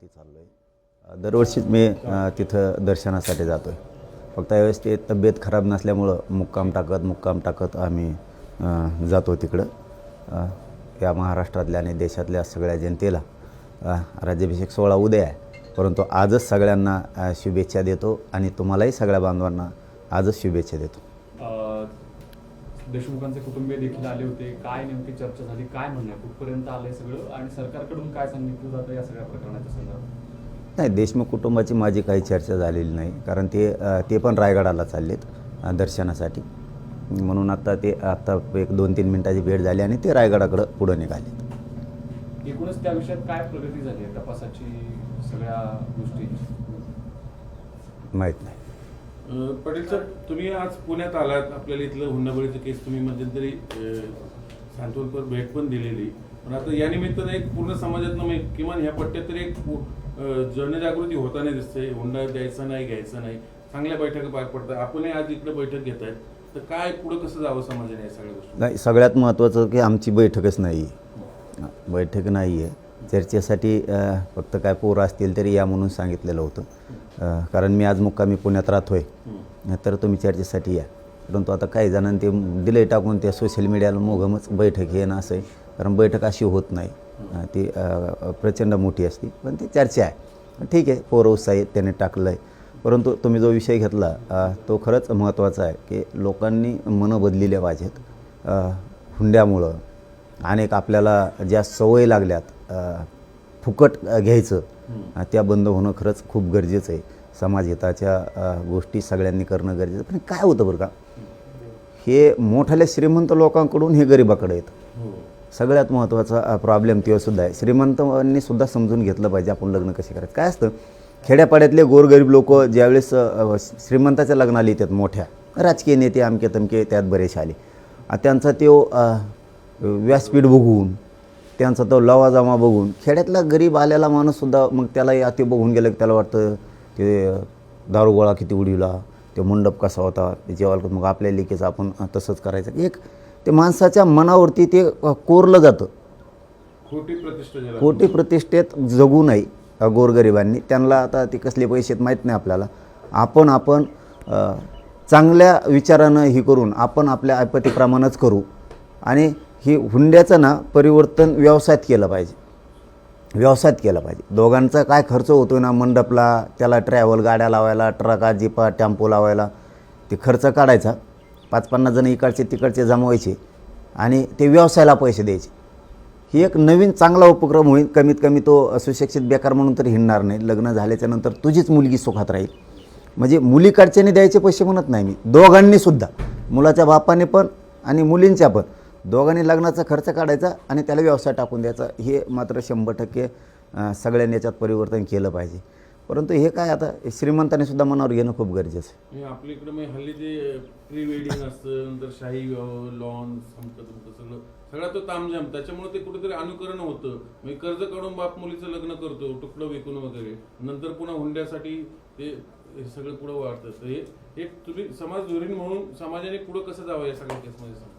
वरती चाललो आहे। दरवर्षीच मी तिथं दर्शनासाठी जातो आहे। फक्त यावेळेस ते तब्येत खराब नसल्यामुळं मुक्काम टाकत आम्ही जातो तिकडं। या महाराष्ट्रातल्या आणि देशातल्या सगळ्या जनतेला राज्याभिषेक सोहळा उद्या आहे, परंतु आजच सगळ्यांना शुभेच्छा देतो आणि तुम्हालाही सगळ्या बांधवांना आजच शुभेच्छा देतो। देशमुखांचे कुटुंबीय देखील आले होते, काय नेमकी चर्चा झाली, काय म्हणणं आहे, कुठपर्यंत आलंय सगळं आणि सरकारकडून काय सांगितलं जातं या सगळ्या प्रकरणाच्या संदर्भात? नाही, देशमुख कुटुंबाची माझी काही चर्चा झालेली नाही, कारण ते पण रायगडाला चाललेत दर्शनासाठी, म्हणून आता एक 2-3 मिनिटाची भेट झाली आणि ते रायगडाकडे पुढे निघालेत। एकूणच त्या विषयात काय प्रगती झाली आहे तपासाची सगळ्या गोष्टींची माहीत नाही। पाटील सर, तुम्ही आज पुण्यात आलात, आपल्याला इथलं हुंडाबळीचं केस तुम्ही मध्यंतरी सांत्वनपर भेट पण दिलेली, पण आता या निमित्तानं एक पूर्ण समाजातनं किमान ह्या पट्ट्यात तरी एक जनजागृती होताना दिसते। हुंडा द्यायचा नाही, घ्यायचा नाही, चांगल्या बैठका पार पडतात, आपणही आज इकडे बैठक घेत आहेत, तर काय पुढं कसं जावं समाजाने या सगळ्या गोष्टी? नाही, सगळ्यात महत्त्वाचं की आमची बैठकच नाही आहे, बैठक नाही आहे चर्चेसाठी। फक्त काय पोरं असतील तरी या म्हणून सांगितलेलं होतं, कारण मी आज मुक्कामी पुण्यात राहतोय, तर तुम्ही चर्चेसाठी या। परंतु आता काही जणांनी ते दिले टाकून त्या सोशल मीडियाला मोगमच बैठक हे ना असं आहे, कारण बैठक अशी होत नाही, ती प्रचंड मोठी असते, पण ती चर्चा आहे। ठीक आहे, पोरं उत्साहित त्याने टाकलं आहे, परंतु तुम्ही जो विषय घेतला तो खरंच महत्त्वाचा आहे की लोकांनी मनं बदलिले पाहिजेत। हुंड्यामुळं अनेक आपल्याला ज्या सवयी लागल्यात फुकट घ्यायचं, त्या बंद होणं खरंच खूप गरजेचं आहे। समाजहिताच्या गोष्टी सगळ्यांनी करणं गरजेचं। पण काय होतं बरं का, हे मोठ्याल्या श्रीमंत लोकांकडून हे गरिबाकडे येतं। सगळ्यात महत्त्वाचा प्रॉब्लेम तेव्हासुद्धा आहे, श्रीमंतांनी सुद्धा समजून घेतलं पाहिजे आपण लग्न कसे करायचं। काय असतं, खेड्यापाड्यातले गोरगरीब लोक ज्यावेळेस श्रीमंताच्या लग्नाला येतात, मोठ्या राजकीय नेते अमके तमके त्यात बरेच आले, त्यांचा तो व्यासपीठ बघून, त्यांचा तो लवाजमा बघून खेड्यातला गरीब आलेला माणूससुद्धा मग त्याला ते बघून गेलं की त्याला वाटतं ते दारूगोळा किती उडीला, ते मंडप कसा होता, जेव्हा मग आपल्या लेकीचं आपण तसंच करायचं। एक ते माणसाच्या मनावरती ते कोरलं जातं। खोटी प्रतिष्ठेत जगू नये गोरगरिबांनी, त्यांना आता ते कसले पैसे माहीत नाही आपल्याला। आपण चांगल्या विचारानं ही करून आपण आपल्या ऐपतीप्रमाणेच करू आणि ही हुंड्याचं ना परिवर्तन व्यवसायात केलं पाहिजे। दोघांचा काय खर्च होतो ना मंडपला, त्याला ट्रॅव्हल गाड्या लावायला, ट्रका जीपा टेम्पो लावायला, ते खर्च काढायचा, 5-50 जण इकडचे तिकडचे जमवायचे आणि ते व्यवसायाला पैसे द्यायचे। ही एक नवीन चांगला उपक्रम होईल। कमीत कमी तो सुशिक्षित बेकार म्हणून तरी हिंडणार नाही, लग्न झाल्याच्या नंतर तुझीच मुलगी सुखात राहील। म्हणजे मुलीकडच्याने द्यायचे पैसे म्हणत नाही मी, दोघांनी सुद्धा, मुलाच्या बापाने पण आणि मुलींच्या पण, दोघांनी लग्नाचा खर्च काढायचा आणि त्याला व्यवसाय टाकून द्यायचा। हे मात्र 100% सगळ्यांनी याच्यात परिवर्तन केलं पाहिजे। परंतु हे काय आता श्रीमंतांनी सुद्धा मनावर घेणं खूप गरजेचं आहे। आपल्या इकडे हल्ली ते प्री वेडिंग असतं, नंतर शाही लॉन सगळा तो तामझाम, त्याच्यामुळे ते कुठेतरी अनुकरण होतं। म्हणजे कर्ज काढून बाप मुलीचं लग्न करतो, तुकडं विकून वगैरे, नंतर पुन्हा हुंड्यासाठी ते सगळं पुढं वाढतं। तर हे तुम्ही समाज धोरण म्हणून समाजाने पुढं कसं जावं या सगळ्या केसमध्ये?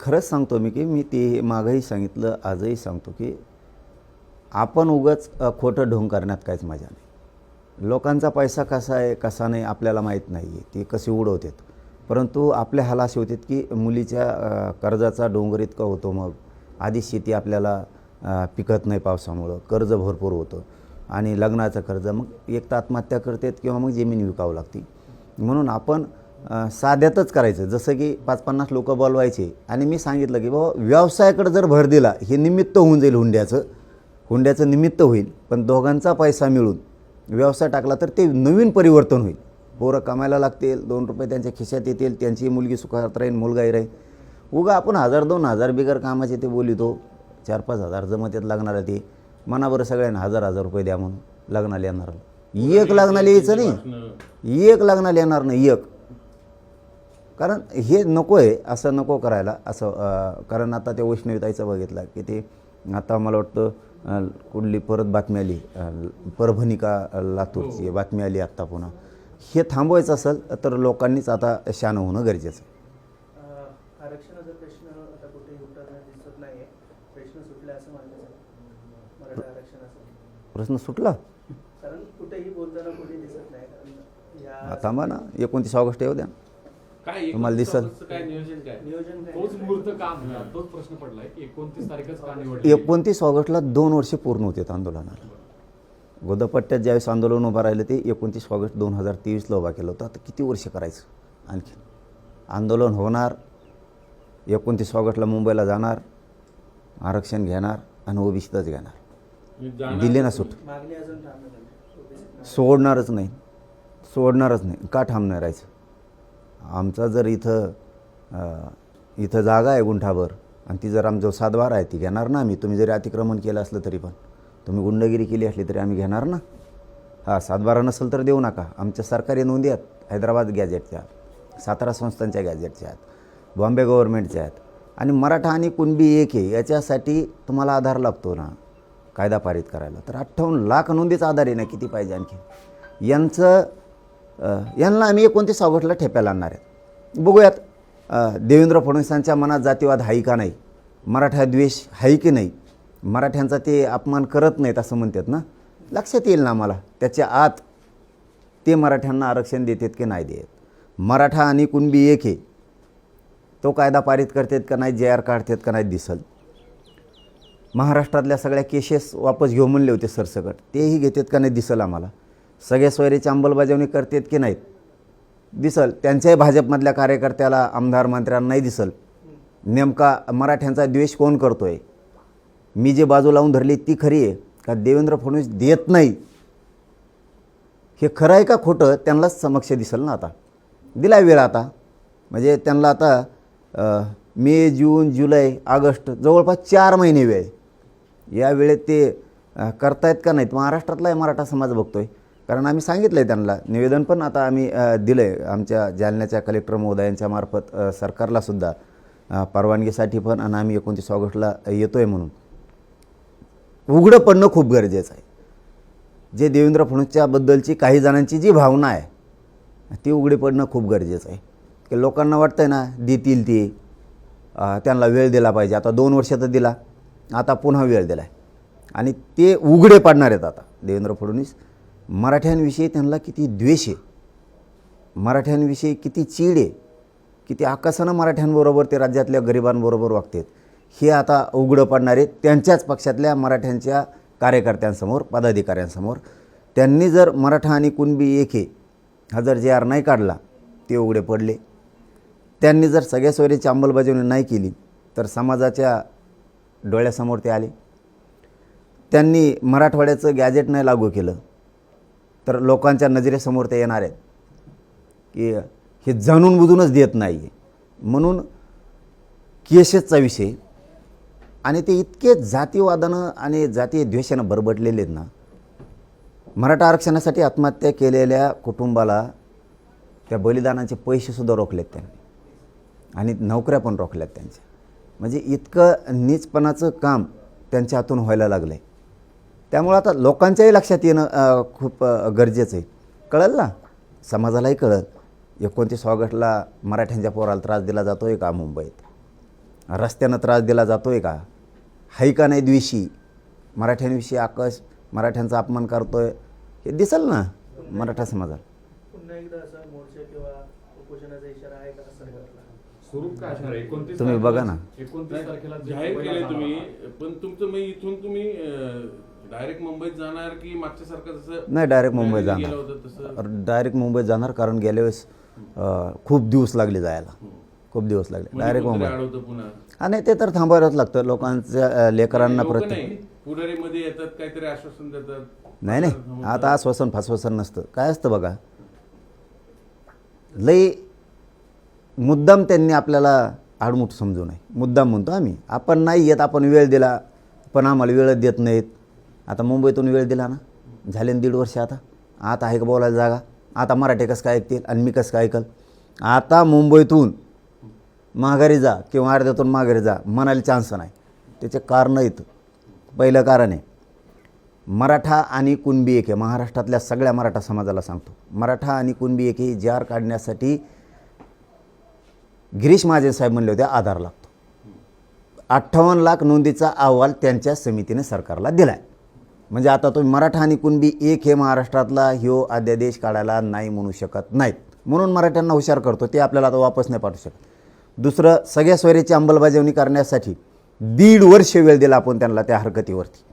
खरंच सांगतो मी की मी ते मागंही सांगितलं, आजही सांगतो की आपण उगाच खोटं ढोंग करण्यात काहीच मजा नाही। लोकांचा पैसा कसा आहे कसा नाही आपल्याला माहीत नाही आहे, ते कसे उडवतात, परंतु आपले हाल असे होतात की मुलीच्या कर्जाचा डोंगर इतका होतो, मग आधी शेती आपल्याला पिकत नाही पावसामुळं, कर्ज भरपूर होतं आणि लग्नाचं कर्ज, मग एक तर आत्महत्या करतात किंवा मग जमीन विकावं लागते। म्हणून आपण साध्यातच करायचं, जसं की 5-50 लोक बोलवायचे आणि मी सांगितलं की बाबा व्यवसायाकडे जर भर दिला, हे निमित्त होऊन जाईल, हुंड्याचं निमित्त होईल, पण दोघांचा पैसा मिळून व्यवसाय टाकला तर ते नवीन परिवर्तन होईल। पोरं कमायला लागतील, 2 रुपये त्यांच्या खिशात येतील, त्यांची मुलगी सुखात राहील, मुलगाही राहील। उगा आपण 1000-2000 बिगर कामाचे ते बोलितो, 4-5 हजार जमतेत लागणारा ते मनाबरं सगळ्यांना 1000 रुपये द्या म्हणून लग्नाला येणार, एक लग्नाला यायचं नाही, एक लग्नाला येणार नाही, एक, कारण हे नको आहे, असं नको करायला असं। कारण आता ते वैष्णवीताईचं बघितलं की ते आता मला वाटतं कुठली परत बातमी आली, परभणी का लातूरची बातमी आली आत्ता पुन्हा, हे थांबवायचं असेल तर लोकांनीच आता शान होणं गरजेचं आहे। आरक्षणाचा प्रश्न आता कुठेही उठताना दिसत नाही आहे, प्रश्न सुटला असं मानलं जातं मराठा आरक्षणाचा। प्रश्न सुटला. कारण कुठेही बोलताना कोणी दिसत नाही. कारण या थांबा ना, 29 ऑगस्ट येऊ द्या. काय तुम्हाला दिसल. काय नियोजन काय? नियोजन काय? तोच मुहूर्त का म्हणला? तोच प्रश्न पडलाय की 29 तारीखच का निवडली? 29 ऑगस्टला 2 वर्षे पूर्ण होते आंदोलनाला. गोदापट्ट्यात ज्यावेळेस आंदोलन उभं राहिलं ते 29 ऑगस्ट 2023ला उभा केलं होतं. आता किती वर्ष करायचं आणखी? आंदोलन होणार, 29 ऑगस्टला मुंबईला जाणार, आरक्षण घेणार आणि ओबीसीतच घेणार. दिले ना सूट. मागणी अजून थांबणार नाही. सोडणारच नाही, सोडणारच नाही. का थांबणार राहायचं? आमचा जर इथं जागा आहे गुंठाभर आणि ती जर आमचं 7-12 आहे ती घेणार ना आम्ही. तुम्ही जरी अतिक्रमण केलं असलं तरी पण, तुम्ही गुंडगिरी केली असली तरी आम्ही घेणार ना. 7-12 नसेल तर देऊ नका. आमच्या सरकारी नोंदी आहेत, हैदराबाद गॅजेटच्या, सातारा संस्थांच्या गॅजेटच्या आहेत, बॉम्बे गव्हर्नमेंटच्या आहेत. आणि मराठा आणि कुणबी एक आहे याच्यासाठी तुम्हाला आधार लागतो ना कायदा पारित करायला. तर 58 लाख नोंदीचा आधार आहे ना, किती पाहिजे आणखी? यांना आम्ही 29 ऑगस्टला ठेप्याला आणणार आहेत. बघूयात देवेंद्र फडणवीसांच्या मनात जातीवाद आहे का नाही, मराठा द्वेष आहे की नाही, मराठ्यांचा ते अपमान करत नाहीत असं म्हणतात ना. लक्षात येईल ना आम्हाला त्याच्या आत ते मराठ्यांना आरक्षण देतात की नाही देत. मराठा आणि कुणबी एक आहे, तो कायदा पारित करतात का नाही, JR काढतात का नाही दिसल. महाराष्ट्रातल्या सगळ्या केसेस वापस घेऊ म्हणले होते सरसकट, तेही घेतात का नाही दिसल आम्हाला. सगळ्या सोयरीची अंमलबजावणी करतात की नाहीत दिसल. त्यांच्याही भाजपमधल्या कार्यकर्त्याला, आमदार मंत्र्यांना नाही दिसल. नेमका मराठ्यांचा द्वेष कोण करतोय, मी जे बाजू लावून धरली ती खरी आहे का देवेंद्र फडणवीस देत नाही हे खरं आहे का खोटं, त्यांनाच समक्ष दिसल ना. आता दिला वेळ, आता म्हणजे त्यांना आता मे, जून, जुलै, ऑगस्ट जवळपास 4 महिने वेळ. या वेळेत ते करतायत का नाहीत? महाराष्ट्रातला मराठा समाज बघतोय. कारण आम्ही सांगितलं आहे त्यांना, निवेदन पण आता आम्ही दिलं आहे आमच्या जालन्याच्या कलेक्टर महोदयांच्या मार्फत सरकारलासुद्धा परवानगीसाठी पण, आणि आम्ही 29 ऑगस्टला येतो आहे म्हणून. उघडं पडणं खूप गरजेचं आहे. जे देवेंद्र फडणवीसच्याबद्दलची काही जणांची जी भावना आहे ती उघडी पडणं खूप गरजेचं आहे. की लोकांना वाटतं आहे ना देतील ते, त्यांना वेळ दिला पाहिजे. आता 2 वर्ष तर दिला, आता पुन्हा वेळ दिला आहे आणि ते उघडे पाडणार आहेत आता देवेंद्र फडणवीस. मराठ्यांविषयी त्यांना किती द्वेष आहे, मराठ्यांविषयी किती चीड आहे, किती आकाशानं मराठ्यांबरोबर ते राज्यातल्या गरिबांबरोबर वागतात हे आता उघडं पाडणार आहेत त्यांच्याच पक्षातल्या मराठ्यांच्या कार्यकर्त्यांसमोर, पदाधिकाऱ्यांसमोर. त्यांनी जर मराठा आणि कुणबी एक आहे हा जर JR नाही काढला ते उघडे पडले. त्यांनी जर सगळ्या सोयरीची अंमलबजावणी नाही केली तर समाजाच्या डोळ्यासमोर ते आले. त्यांनी मराठवाड्याचं गॅजेट नाही लागू केलं तर लोकांच्या नजरेसमोर ते येणार आहेत की हे जाणून बुजूनच देत नाही आहे म्हणून. केसेसचा विषय आणि ते इतके जातीवादानं आणि जातीय द्वेषानं बरबडलेले आहेत ना. मराठा आरक्षणासाठी आत्महत्या केलेल्या कुटुंबाला त्या बलिदानाचे पैसेसुद्धा रोखलेत त्यांनी आणि नोकऱ्या पण रोखल्यात त्यांच्या. म्हणजे इतकं नीचपणाचं काम त्यांच्या हातून व्हायला लागलं आहे. त्यामुळं आता लोकांच्याही लक्षात येणं खूप गरजेचं आहे. कळलं ना, समाजालाही कळलं 29 ऑगस्टला मराठ्यांच्या पोराला त्रास दिला जातो आहे का मुंबईत, रस्त्यानं त्रास दिला जातो आहे का, हाय का नाही द्वेषी, मराठ्यांविषयी आकाश मराठ्यांचा अपमान करतो आहे हे दिसेल ना मराठा समाजाला. पुन्हा एकदा असं मोर्चे किंवा उपोषणाचा इशारा आहे का सरकारला? स्वरूप काय असणार आहे? 29 तुम्ही बघा ना. 29 तारखेला जे जाहीर पहिला केले झाला. तुम्ही, पण तुमचं मग इथून तुम्ही डायरेक्ट मुंबईत जाणार की मागच्यासारखं जसं नाही, डायरेक्ट मुंबईत गेलं जाणार. होतं तसं? डायरेक्ट मुंबईत जाणार, कारण गेल्या वेळेस खूप दिवस लागले जायला, खूप दिवस लागले. डायरेक्ट कोणतरी मुंबई अडवतं पुन्हा. आणि ते तर थांबावंच लागतं लोकांच्या लेकरांना लोकं प्रत्येक. नाही, पुढारीमध्ये येतात, काहीतरी आश्वासन देतात. नाही नाही, आता आश्वासन फाश्वासन नसतं. काय असतं बघा, लई मुद्दाम त्यांनी आपल्याला आडमुठ समजू नये. मुद्दाम म्हणतो आम्ही, आपण नाही येत, आपण वेळ दिला पण आम्हाला वेळच देत नाहीत. आता मुंबईतून वेळ दिला ना, झाले 1.5 वर्ष. आता आहे का बोलायला जागा? आता मराठी कसं काय ऐकतील आणि मी कसं काय ऐकल? आता मुंबईतून माघारी जा किंवा अर्ध्यातून माघारी जा म्हणायला चान्स नाही. त्याचे कारण येतं. पहिलं कारण आहे मराठा आणि कुणबी एक आहे. महाराष्ट्रातल्या सगळ्या मराठा समाजाला सांगतो, मराठा आणि कुणबी एक ही JR काढण्यासाठी गिरीश महाजन साहेब म्हणले होते आधार लागतो. 58 लाख नोंदीचा अहवाल त्यांच्या समितीने सरकारला दिला आहे. म्हणजे आता तुम्ही मराठा आणि कुणबी एक हे महाराष्ट्रातला ह्यो अध्यादेश काढायला नाही म्हणू शकत नाहीत, म्हणून मराठ्यांना हुशार करतो. ते आपल्याला आता वापस नाही पाठवू शकत. दुसरं, सगळ्या सोयऱ्याची अंमलबजावणी करण्यासाठी 1.5 वर्ष वेळ दिला आपण त्यांना त्या हरकतीवरती.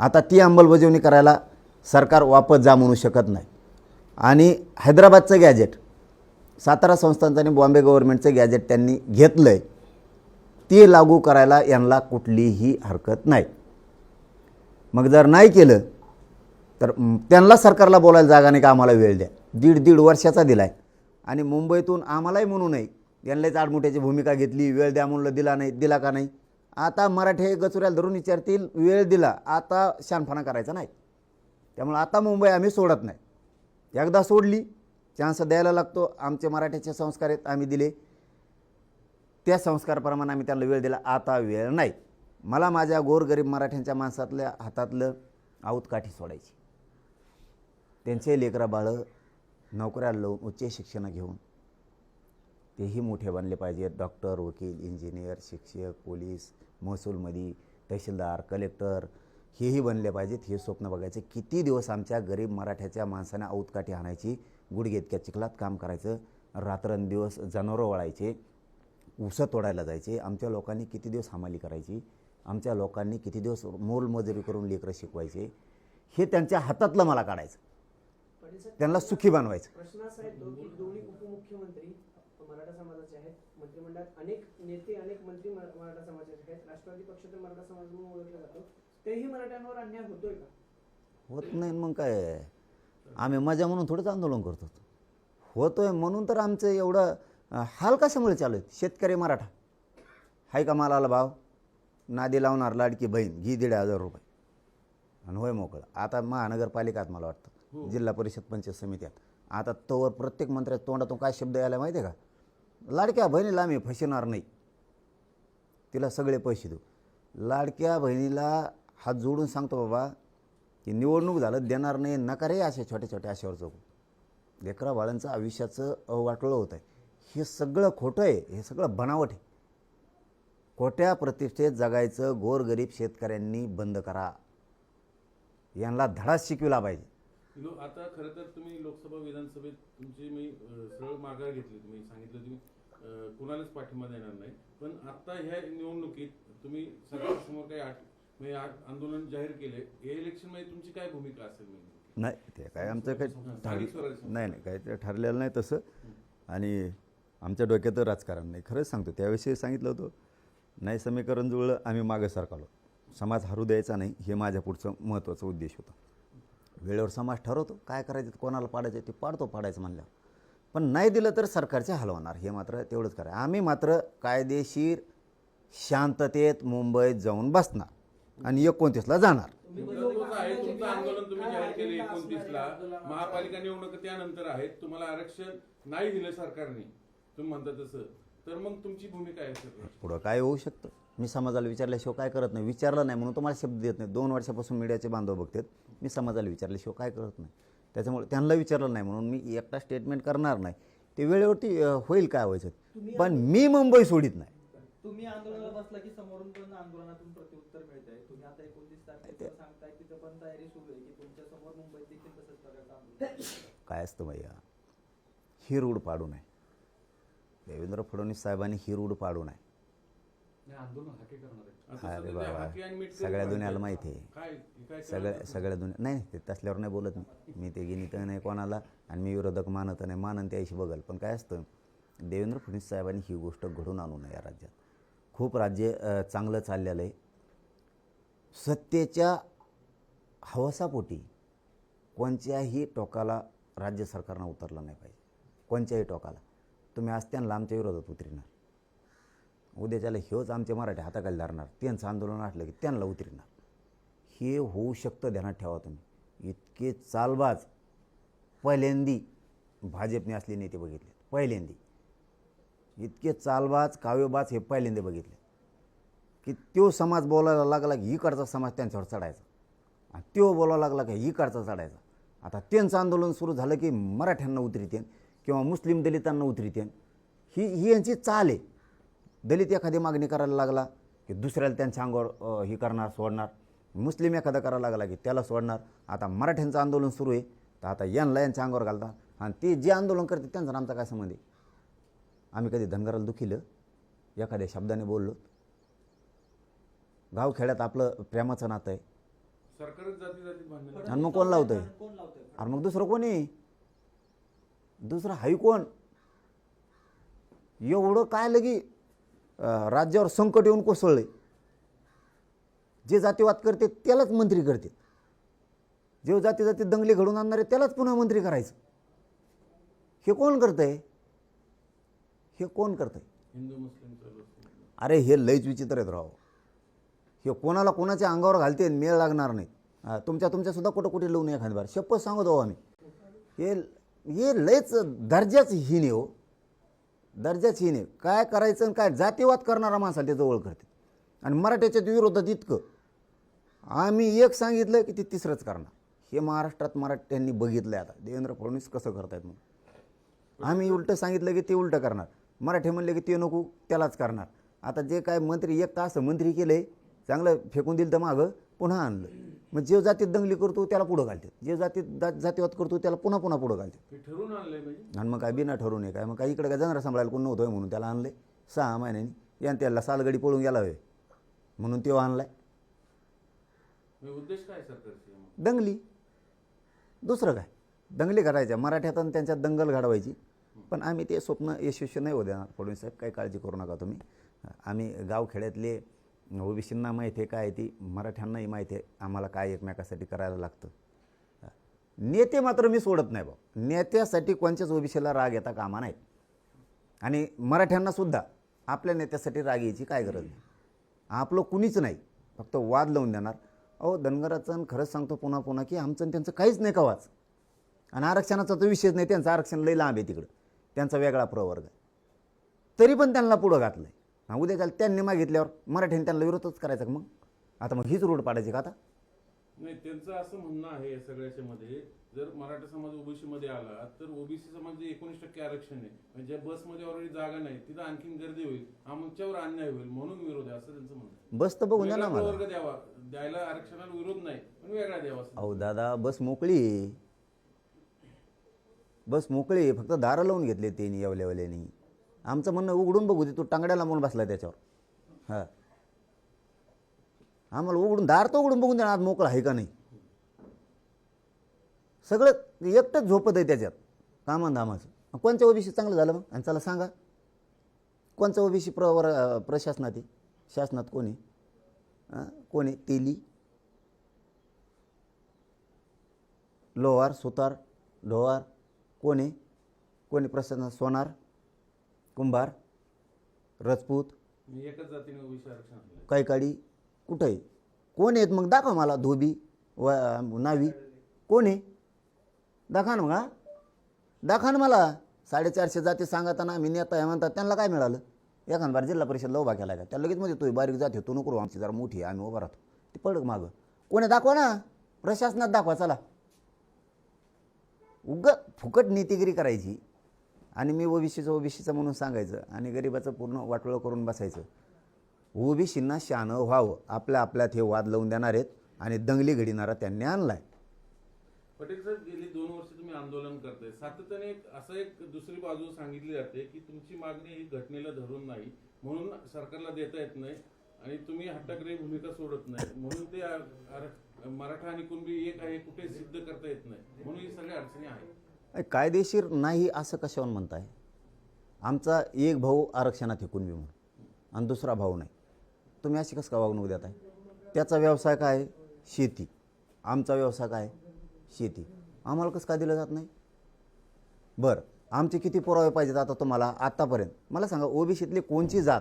आता ती अंमलबजावणी करायला सरकार वापस जा म्हणू शकत नाही. आणि हैदराबादचं गॅजेट, सातारा संस्थानचं आणि बॉम्बे गव्हर्नमेंटचं गॅजेट त्यांनी घेतलं आहे, ते लागू करायला यांना कुठलीही हरकत नाही. मग जर नाही केलं तर त्यांना सरकारला बोलायला जागा नाही का आम्हाला वेळ द्या. 1.5 वर्षाचा दिला आहे. आणि मुंबईतून आम्हालाही म्हणू नये, यांनाच आडमुठ्याची भूमिका घेतली, वेळ द्या म्हणलं, दिला नाही. दिला का नाही? आता मराठे गचुऱ्याला धरून विचारतील, वेळ दिला, आता शानपणा करायचा नाही. त्यामुळे आता मुंबई आम्ही सोडत नाही. एकदा सोडली, चान्स द्यायला लागतो. आमचे मराठ्याचे संस्कार आहेत, आम्ही दिले, त्या संस्कारप्रमाणे आम्ही त्यांना वेळ दिला. आता वेळ नाही. मला माझ्या गोरगरीब मराठ्यांच्या माणसातल्या हातातलं आऊतकाठी सोडायची. त्यांचे लेकरं बाळं नोकऱ्या लावून उच्च शिक्षण घेऊन तेही मोठे बनले पाहिजेत. डॉक्टर, वकील, इंजिनियर, शिक्षक, पोलीस, महसूलमध्ये तहसीलदार, कलेक्टर हेही बनले पाहिजेत. हे स्वप्न बघायचं. किती दिवस आमच्या गरीब मराठ्याच्या माणसाने आऊतकाठी आणायची, गुडघे इतक्या चिखलात काम करायचं, रात्रंदिवस जनावरं वळायचे, ऊसं तोडायला जायचे. आमच्या लोकांनी किती दिवस हमाली करायची, आमच्या लोकांनी किती दिवस मोलमजुरी करून लेकरं शिकवायचे. हे त्यांच्या हातातलं मला काढायचं, त्यांना सुखी बनवायचं. प्रश्न असा येतो की दोन्ही उपमुख्यमंत्री मराठा समाजाचे आहेत, मंत्रिमंडळात अनेक नेते, अनेक मंत्री मराठा समाजाचे आहेत, राष्ट्रवादी पक्ष तर मराठा समाज म्हणून ओळखला जातो, तेही मराठ्यांवर अन्याय होतोय का? होत नाही मग काय, आम्ही मजा म्हणून थोडंच आंदोलन करतो. होतोय म्हणून तर आमचं एवढं हाल कशामुळे चालू आहेत. शेतकरी मराठा हाय का मालाला भाव, नादी लावणार लाडकी बहीण, घी 1,500 रुपये आणि होय मोकळं. आता महानगरपालिकात मला वाटतं, जिल्हा परिषद पंचायत समित्यात आता तोवर प्रत्येक मंत्र्याच्या तोंडातून काय शब्द यायला माहिती आहे का? लाडक्या बहिणीला आम्ही फसवणार नाही, तिला सगळे पैसे देऊ. लाडक्या बहिणीला हात जोडून सांगतो बाबा की निवडणूक झालं देणार नाही, नका रे असे छोटे छोटे आशेवर जगू. लेकरा बाळांचं आयुष्याचं वाटोळं होत आहे. हे सगळं खोटं आहे, हे सगळं बनावट आहे. खोट्या प्रतिष्ठेत जगायचं गोरगरीब शेतकऱ्यांनी बंद करा. यांना धडाच शिकविला पाहिजे. आता खरं तर तुम्ही लोकसभा विधानसभेत तुमची मी सरळ माघार घेतली. तुम्ही सांगितलं तुम्ही कुणालाच पाठिंबा देणार नाही, पण आता ह्या निवडणुकीत तुम्ही सरकारसमोर काही आंदोलन जाहीर केले. या इलेक्शनमध्ये तुमची काय भूमिका असेल? नाही ते काय आमचं काही नाही काही ते ठरलेलं नाही तसं. आणि आमच्या डोक्यात राजकारण नाही, खरंच सांगतो. त्याविषयी सांगितलं होतं, नाही समीकरण जुळलं आम्ही मागं सरकारलो. समाज हरू द्यायचा नाही, हे माझ्या पुढचं महत्त्वाचा उद्देश होता. वेळेवर समाज ठरवतो काय करायचं, कोणाला पाडायचं ते पाडायचं म्हणल्यावर. पण नाही दिलं तर सरकारचे हाल होणार, हे मात्र तेवढंच करा. आम्ही मात्र कायदेशीर शांततेत मुंबईत जाऊन बसणार आणि 29ला जाणार. तुमचं आंदोलन तुम्ही जाहीर केले 29ला, महापालिका निवडणूक त्यानंतर आहेत. तुम्हाला आरक्षण नाही दिलं सरकारने, तुम्ही म्हणता तसं, तर मग तुमची भूमिका आहे सर? पुढं काय होऊ शकतं मी समाजाला विचारल्याशिवाय काय करत नाही. विचारलं नाही म्हणून तुम्हाला शब्द देत नाही. 2 वर्षापासून मीडियाचे बांधव बघतात, मी समाजाला विचारल्याशिवाय काय करत नाही. त्याच्यामुळे त्यांना विचारलं नाही म्हणून मी एकटा स्टेटमेंट करणार नाही. ते वेळेवरती होईल काय व्हायचं, पण मी मुंबई सोडित नाही. तुम्ही आंदोलनाला बसला की समोरून पण आंदोलनातून प्रत्युत्तर मिळत आहे. तुम्ही आता 29 तारखेला सांगताय की पण तयारी सुरू आहे की तुमच्या समोर मुंबईत देखील तसंच प्रकारचं आंदोलन. काय असतं भैया, ही रूढ पाडू नये. देवेंद्र फडणवीस साहेबांनी ही रूढ पाडू नये. आंदोलन हाके करणार आहे. अरे बाबा, सगळ्या दुनियाला माहिती आहे. सगळ्या दुनिया नाही ते तसल्यावर नाही बोलत मी ते गिनीत नाही कोणाला, आणि मी विरोधक मानत नाही. मानन त्याशी बघल. पण काय असतं, देवेंद्र फडणवीस साहेबांनी ही गोष्ट घडून आणू नये. या राज्यात खूप राज्य चांगलं चाललेलं आहे. सत्तेच्या हवसापोटी कोणत्याही टोकाला राज्य सरकारनं उतरलं नाही पाहिजे. कोणत्याही टोकाला तुम्ही आज त्यांना आमच्या विरोधात उतरणार, उद्याच्याला ह्योच आमचे मराठी हाताखाली धरणार, त्यांचं आंदोलन असलं की त्यांना उतरणार. हे होऊ शकतं, ध्यानात ठेवा तुम्ही. इतके चालबाज पहिल्यांदी भाजपने असले नेते बघितले. पहिल्यांदी इतके चालबाज काव्यबाज हे पहिल्यांदा बघितले की तो समाज बोलायला लागला की इकडचा समाज त्यांच्यावर चढायचा, आणि तो बोलायला लागला की इकडचा चढायचा. आता त्यांचं आंदोलन सुरू झालं की मराठ्यांना उतरितेन किंवा मुस्लिम दलितांना उतरितेन. ही यांची चाल आहे. दलित एखादी मागणी करायला लागला की दुसऱ्याला त्यांच्या अंगावर ही करणार, सोडणार. मुस्लिम एखादा करायला लागला की त्याला सोडणार. आता मराठ्यांचं आंदोलन सुरू आहे तर आता यांच्या अंगावर घालतात. आणि ते जे आंदोलन करते त्यांचा आमचा काय संबंध आहे? आम्ही कधी धनगराला दुखिलं एखाद्या शब्दाने बोललो? गावखेड्यात आपलं प्रेमाचं नातं आहे. सरकारच जाती जाती भांडण आणि मग कोण लावतंय? कोण लावतंय? अरे मग दुसरं कोणी? दुसरं हाय कोण? एवढं काय लगी राज्यावर संकट येऊन कोसळले. जे जातीवाद करते त्यालाच मंत्री करते. जे जाती जाती दंगली घडून आणणारे त्यालाच पुन्हा मंत्री करायचं. हे कोण करतंय? हे कोण करतंय? हिंदू मुस्लिम चालू असते. अरे हे लयच विचित्र आहेत राव. हे कोणाला कोणाच्या अंगावर घालते मेळ लागणार नाही. तुमच्यासुद्धा कुठं कुठे लावून एखादी बार शपथ सांगतो आम्ही. हे लयच दर्जाच हीन आहे हो. दर्जाच हीन आहे. काय करायचं आणि काय जातीवाद करणारा माणसाला ते जवळ करते. आणि मराठ्याच्या विरोधात इतकं आम्ही एक सांगितलं की ते तिसरंच करणार. हे महाराष्ट्रात मराठ्यांनी बघितलं आहे. आता देवेंद्र फडणवीस कसं करतायत मग आम्ही उलटं सांगितलं की ते उलटं करणार. मराठी म्हणले की ते नको त्यालाच करणार. आता जे काय मंत्री एक तास मंत्री केले चांगलं फेकून दिलं तर मागं पुन्हा आणलं. मग जे जातीत दंगली करतो त्याला पुढं घालते. जे जातीवाद करतो त्याला पुन्हा पुढं घालते. हे ठरवून आणलंय म्हणजे. आणि मग काय बिना ठरवून आहे काय? मग काय इकडे काय जनावर सांभाळायला कोण नव्हतं म्हणून त्याला आणले 6 महिन्यांनी. यान त्याला सालगडी पळून गेला होय म्हणून तो आणलाय. उद्देश काय सरकारचे? दंगली. दुसरं काय? दंगली करायच्या मराठ्यात आणि त्यांच्यात दंगल घडवायची. पण आम्ही ते स्वप्न यशस्वी नाही होऊ देणार. फडणवीस साहेब काही काळजी करू नका तुम्ही. आम्ही गावखेड्यातले ओबीसींना माहिती आहे काय ती, मराठ्यांनाही माहिती आहे आम्हाला काय एकमेकासाठी करायला लागतं. नेते मात्र मी सोडत नाही भाऊ. नेत्यासाठी कोणत्याच ओबीसीला राग येता कामा नाहीत. आणि मराठ्यांनासुद्धा आपल्या नेत्यासाठी राग यायची काय गरज नाही. आपलं कुणीच नाही फक्त वाद लावून देणार. अहो धनगराचं खरंच सांगतो पुन्हा पुन्हा की आमचं आणि त्यांचं काहीच नाही कवाच. आणि आरक्षणाचा तर विषयच नाही. त्यांचं आरक्षण लई लांब आहे तिकडं. त्यांचा वेगळा प्रवर्ग आहे. तरी पण त्यांना पुढं घातलं आहे. उद्या काल त्यांनी मागितल्यावर मराठ्यांनी त्यांना विरोधच करायचा का मग? आता मग हीच रोड पाडायची का आता? नाही, त्यांचं असं म्हणणं आहे या सगळ्याच्या मध्ये जर मराठा समाज ओबीसी मध्ये आला तर ओबीसी समाज 19% आरक्षण आहे म्हणजे बसमध्ये ऑलरेडी जागा नाही तिथं आणखीन गर्दी होईल आमच्यावर अन्याय होईल म्हणून विरोध आहे असं त्यांचं म्हणणं आहे. बस तर बघून द्या ना मला. वर्ग द्यायला आरक्षणाला विरोध नाही पण वेगळा द्यावा असं. अहो दादा बस मोकळी आहे. बस मोकळी आहे. फक्त दारं लावून घेतले ते येवल्यावाल्यानी. आमचं म्हणणं उघडून बघू दे. तू टांगड्याला म्हणून बसला त्याच्यावर. हां आम्हाला उघडून दार तर उघडून बघून देणार आज मोकळं आहे का नाही. सगळं एकटंच झोपत आहे त्याच्यात कामाधामाचं. कोणत्या ओबीसी चांगलं झालं मग? आणि चला सांगा कोणचं ओबीसी प्रशासनात आहे? शासनात कोणी कोणी तेली लोहार सुतार ढोवार कोणी कोणी प्रशासनात सोनार कुंभार राजपूत एकच जातीने ओबीसी आरक्षण आणलंय. काही काडी कुठं आहे? कोण आहेत मग? दाखवा मला. धोबी नावी कोण आहे? दाखवा ना मग. हा दाखवा ना मला. 450 जाती सांगताना आम्ही नेता आहे म्हणतात त्यांना काय मिळालं? एखाद बार जिल्हा परिषदला उभा केला का त्याला लगेच म्हणजे तो बारीक जाती तू नको आमची जरा मोठी आहे आम्ही उभा राहतो ती पडक मागं. कोणी दाखवा ना. प्रशासनात दाखवा चला. फुकट नीतिगिरी करायची आणि मी ओबीसीचं म्हणून सांगायचं आणि गरिबाचं पूर्ण वाटोळं करून बसायचं. ओबीसींना शहाणं व्हावं. आपल्यात हे वाद लावून देणार आहेत आणि दंगली घडीणारा त्यांनी आणलाय. पटेल साहेब गेली 2 वर्ष तुम्ही आंदोलन करताय सातत्याने असं एक दुसरी बाजू सांगितली जाते की तुमची मागणी ही घटनेला धरून नाही म्हणून सरकारला देता येत नाही आणि तुम्ही हट्टग्राही भूमिका सोडत नाही म्हणून ते मराठा आणि कुणबी एक आहे कुठे सिद्ध करता येत नाही म्हणून ही सगळ्या अडचणी आहेत. कायदेशीर नाही असं कशावर म्हणताय? आमचा एक भाऊ आरक्षणात आहे कुणबी म्हणून आणि दुसरा भाऊ नाही. तुम्ही अशी कसं का वागणूक देताय? त्याचा व्यवसाय काय? शेती. आमचा व्यवसाय काय? शेती. आम्हाला कसं काय दिलं जात नाही? बरं आमचे किती पुरावे पाहिजेत आता तुम्हाला आत्तापर्यंत? मला सांगा ओबीसीतली कोणची जात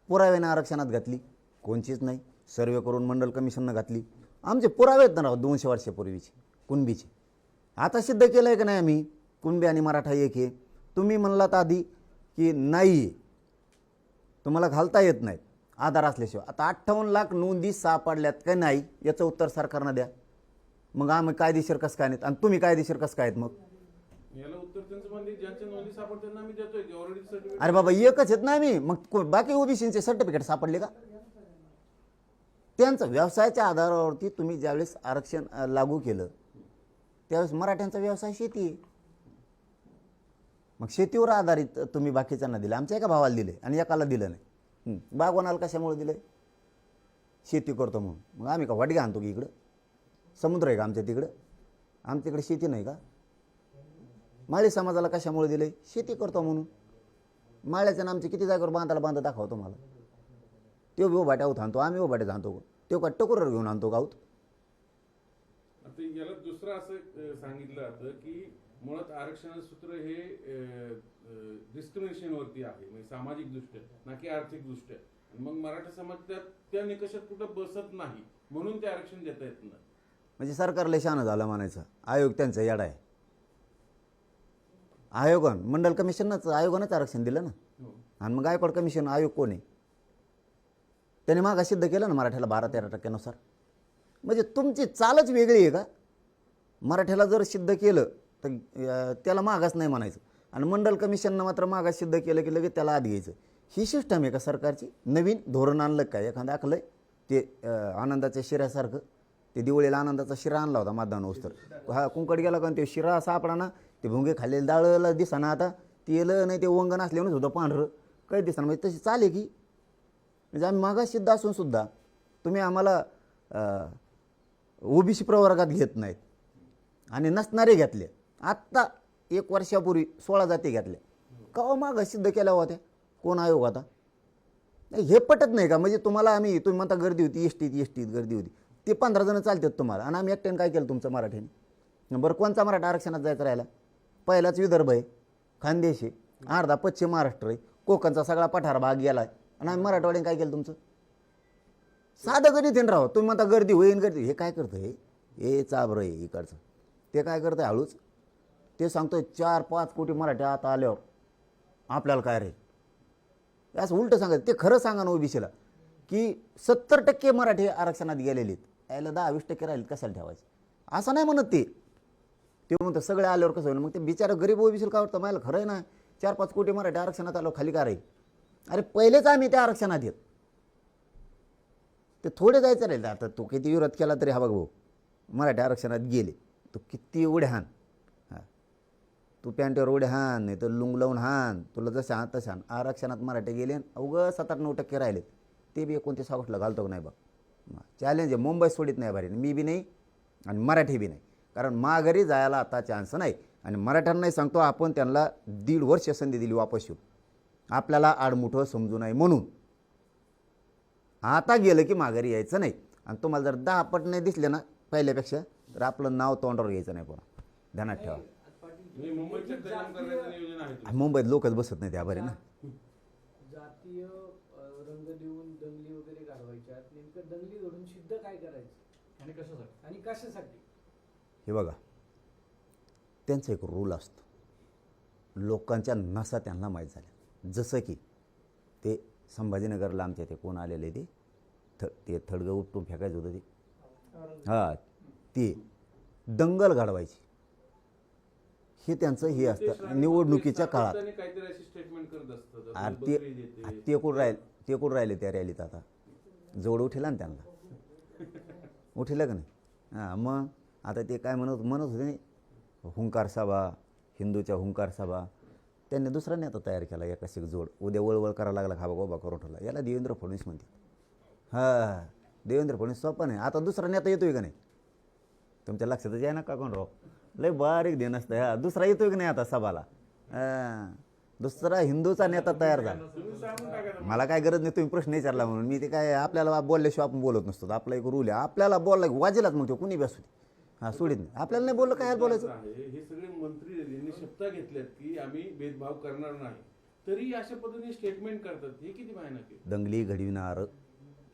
पुराव्याने आरक्षणात घातली? कोणचीच नाही. सर्वे करून मंडल कमिशननं घातली. आमचे पुरावे आहेत ना 200 वर्षापूर्वीचे कुणबीचे. आता सिद्ध केलं आहे का नाही आम्ही? कुणबी आणि मराठा एक आहे. तुम्ही म्हणलात आधी की नाही तुम्हाला घालता येत नाही आधार असल्याशिवाय. आता 58 लाख नोंदी सापडल्यात का नाही याचं उत्तर सरकारनं द्या. मग आम्ही कायदेशीर कसं काय नाहीत आणि तुम्ही कायदेशीर कसं काय आहेत मग? याला उत्तर त्यांचं म्हणजे ज्यांच्या नोंदी सापडतात त्यांना आम्ही देतोय की ऑलरेडी सर्टिफिकेट. अरे बाबा एकच आहेत ना आम्ही. मग बाकी ओबीसीचे सर्टिफिकेट सापडले का? त्यांचं व्यवसायाच्या आधारावरती तुम्ही ज्यावेळेस आरक्षण लागू केलं त्यावेळेस मराठ्यांचा व्यवसाय शेती आहे. मग शेतीवर आधारित तुम्ही बाकीच्यांना दिलं, आमच्या एका भावाला दिले आणि एकाला दिलं नाही. बागवानाला कशामुळे दिलं? शेती करतो म्हणून. मग आम्ही का वाटगे आणतो की इकडं? समुद्र आहे का आमच्या तिकडं? आमच्या इकडे शेती नाही का? माळी समाजाला कशामुळे दिले? शेती करतो म्हणून. माळ्याच्या आमचे किती जागेवर बांधायला दाखवतो मला. तो बी उभाट्यावर आणतो, आम्ही उभाट्यात आणतो. तो का टकोर घेऊन आणतो गावत? आता याला दुसरं असं सांगितलं जातं की मुळात आरक्षणाचं सूत्र हे डिस्क्रिमिनेशनवरती आहे, म्हणजे सामाजिक दृष्ट्या ना की आर्थिक दृष्ट्या. मग मराठा समाज त्या निकषात कुठं बसत नाही म्हणून ते आरक्षण देता येत नाही. म्हणजे सरकारला शहाणं झालं म्हणायचं. आयोग त्यांचा येडा आहे. आयोगानं मंडल कमिशनच आयोगानंच आरक्षण दिलं ना. आणि मग गायकवाड कमिशन आयोग कोण आहे? त्याने मागा सिद्ध केलं ना मराठ्याला 12-13% म्हणजे तुमची चालच वेगळी आहे का? मराठ्याला जर सिद्ध केलं तर त्याला मागास नाही म्हणायचं आणि मंडल कमिशननं मात्र मागास सिद्ध केलं की लगेच त्याला आत घ्यायचं. ही सिस्टम आहे का सरकारची? नवीन धोरण आणलं काय? एखादं आखलंय ते आनंदाच्या शिऱ्यासारखं. ते दिवाळीला आनंदाचा शिरा आणला होता मतदान होस्तर. हा कुंकड गेला का ते शिरा सापडा ना, ते भुंगे खाल्लेलं डाळला दिसाना. आता तेलं नाही ते वंगण असल्यानंच होतं पांढरं काही दिसाना. म्हणजे तशी चाले की म्हणजे आम्ही मागास सिद्ध असून सुद्धा तुम्ही आम्हाला ओबीसी प्रवर्गात घेत नाहीत आणि नसणारे घेतले. आत्ता 1 वर्षापूर्वी 16 जाती घेतल्या. का मागास सिद्ध केल्या होत्या? कोण आयोग होता? नाही हे पटत नाही का? म्हणजे तुम्हाला तुम्ही म्हणता गर्दी होती एसटीत गर्दी होती. ते 15 जण चालतात तुम्हाला आणि आम्ही एकट्याने काय केलं तुमचं मराठीने? बरं कोणचा मराठा आरक्षणात जायचं राहिला? पहिलाच विदर्भ आहे, खानदेश आहे, अर्धा पश्चिम महाराष्ट्र आहे, कोकणचा सगळा पठार भाग गेला आहे आणि आम्ही मराठवाड्याने काय केलं तुमचं? साधं गणित राहा. तुम्ही म्हणता गर्दी होईन गर्दी. हे काय करतं? हे चाबरं आहे इकडचं. ते काय करतं हळूच? ते सांगतोय 4-5 कोटी मराठी आता आल्यावर आपल्याला काय रे? असं उलटं सांगायचं. ते खरं सांगा ना ओबीसीला की 70% मराठी आरक्षणात गेलेले आहेत, यायला 10-20% राहिले कशाला ठेवायचे? असं नाही म्हणत ते. ते म्हणतं सगळे आल्यावर कसं होईल? मग ते बिचारं गरीब ओबीसीला काय वाटतं? मला खरं आहे ना 4-5 कोटी मराठी आरक्षणात आलो खाली का राहील? अरे पहिलेच आम्ही त्या आरक्षणात येत. ते थोडे जायचं राहील. आता तो किती विरोध केला तरी हा बघ भाऊ मराठी आरक्षणात गेले, तू किती उड्या हान, हां तू पॅन्टवर उड्या हान, नाही तर लुंग लावून हान, तुला जसं हान तसं हान. आरक्षणात मराठी गेले अवघं 7-8-9% राहिले. ते बी 29 ऑगस्टला घालतो का नाही बघ? चॅलेंज आहे. मुंबई सोडित नाही भारी, मी बी नाही आणि मराठी बी नाही. कारण माघारी जायला आता चान्स नाही. आणि मराठ्यांनाही सांगतो आपण त्यांना 1.5 वर्ष संधी दिली वापस येऊन. आपल्याला आडमुठं समजू नये म्हणून. आता गेलं की माघारी यायचं नाही. आणि तुम्हाला जर 10 पट नाही दिसले ना पहिल्यापेक्षा तर आपलं नाव तोंडावर घ्यायचं नाही पुन्हा. ध्यानात ठेवा. म्हणजे मुंबईत चक्काजाम करण्याचं नियोजन आहे तुमचं? मुंबईत लोकच बसत नाही त्या बरे ना. जातीय रंग देऊन दंगली वगैरे घडवायच्या. नेमकं दंगली घडून सिद्ध काय करायचं आणि कशासाठी? आणि कशासाठी? हे बघा त्यांचा एक रूल असतो. लोकांच्या नसा त्यांना माहीत झाल्या. जसं की ते संभाजीनगरला आमच्या ते कोण आलेले ते थडगं उपटून फेकायचं होतं ते. हां ते दंगल घडवायची हे त्यांचं हे असतं निवडणुकीच्या काळात. काहीतरी अशी स्टेटमेंट करत असतात. ते कुठं राहिले त्या रॅलीत? आता जोड उठेला ना त्यांना, उठेलं का नाही? हां मग आता ते काय म्हणत होते नाही हुंकार सभा, हिंदूच्या हुंकार सभा. त्यांनी दुसरा नेता तयार केला एकाशिक जोड. उद्या वळवळ करायला लागला खाबा गोबा करून ठेवला. याला देवेंद्र फडणवीस म्हणते. हां देवेंद्र फडणवीस सोपा नाही. आता दुसरा नेता येतोय का नाही? तुमच्या लक्षातच आहे ना का कोण राव? लय बारीक देणं असतं. हा दुसरा येतोय की नाही आता सभाला? दुसरा हिंदूचा नेता तयार झाला. मला काय गरज नाही तुम्ही प्रश्न विचारला म्हणून. मी ते काय आपल्याला बोलल्याशिवाय आपण बोलत नसतो. आपला एक रूल आहे. आपल्याला बोलला वाजेलाच मग तो कुणी बी असू दे. हां सोडीत नाही. आपल्याला नाही बोललं काय बोलायचं? हे सगळे मंत्री यांनी शपथ घेतल्यात की आम्ही भेदभाव करणार नाही, तरी अशा पद्धतीने स्टेटमेंट करतात. हे किती भयानक आहे? दंगली घडविणार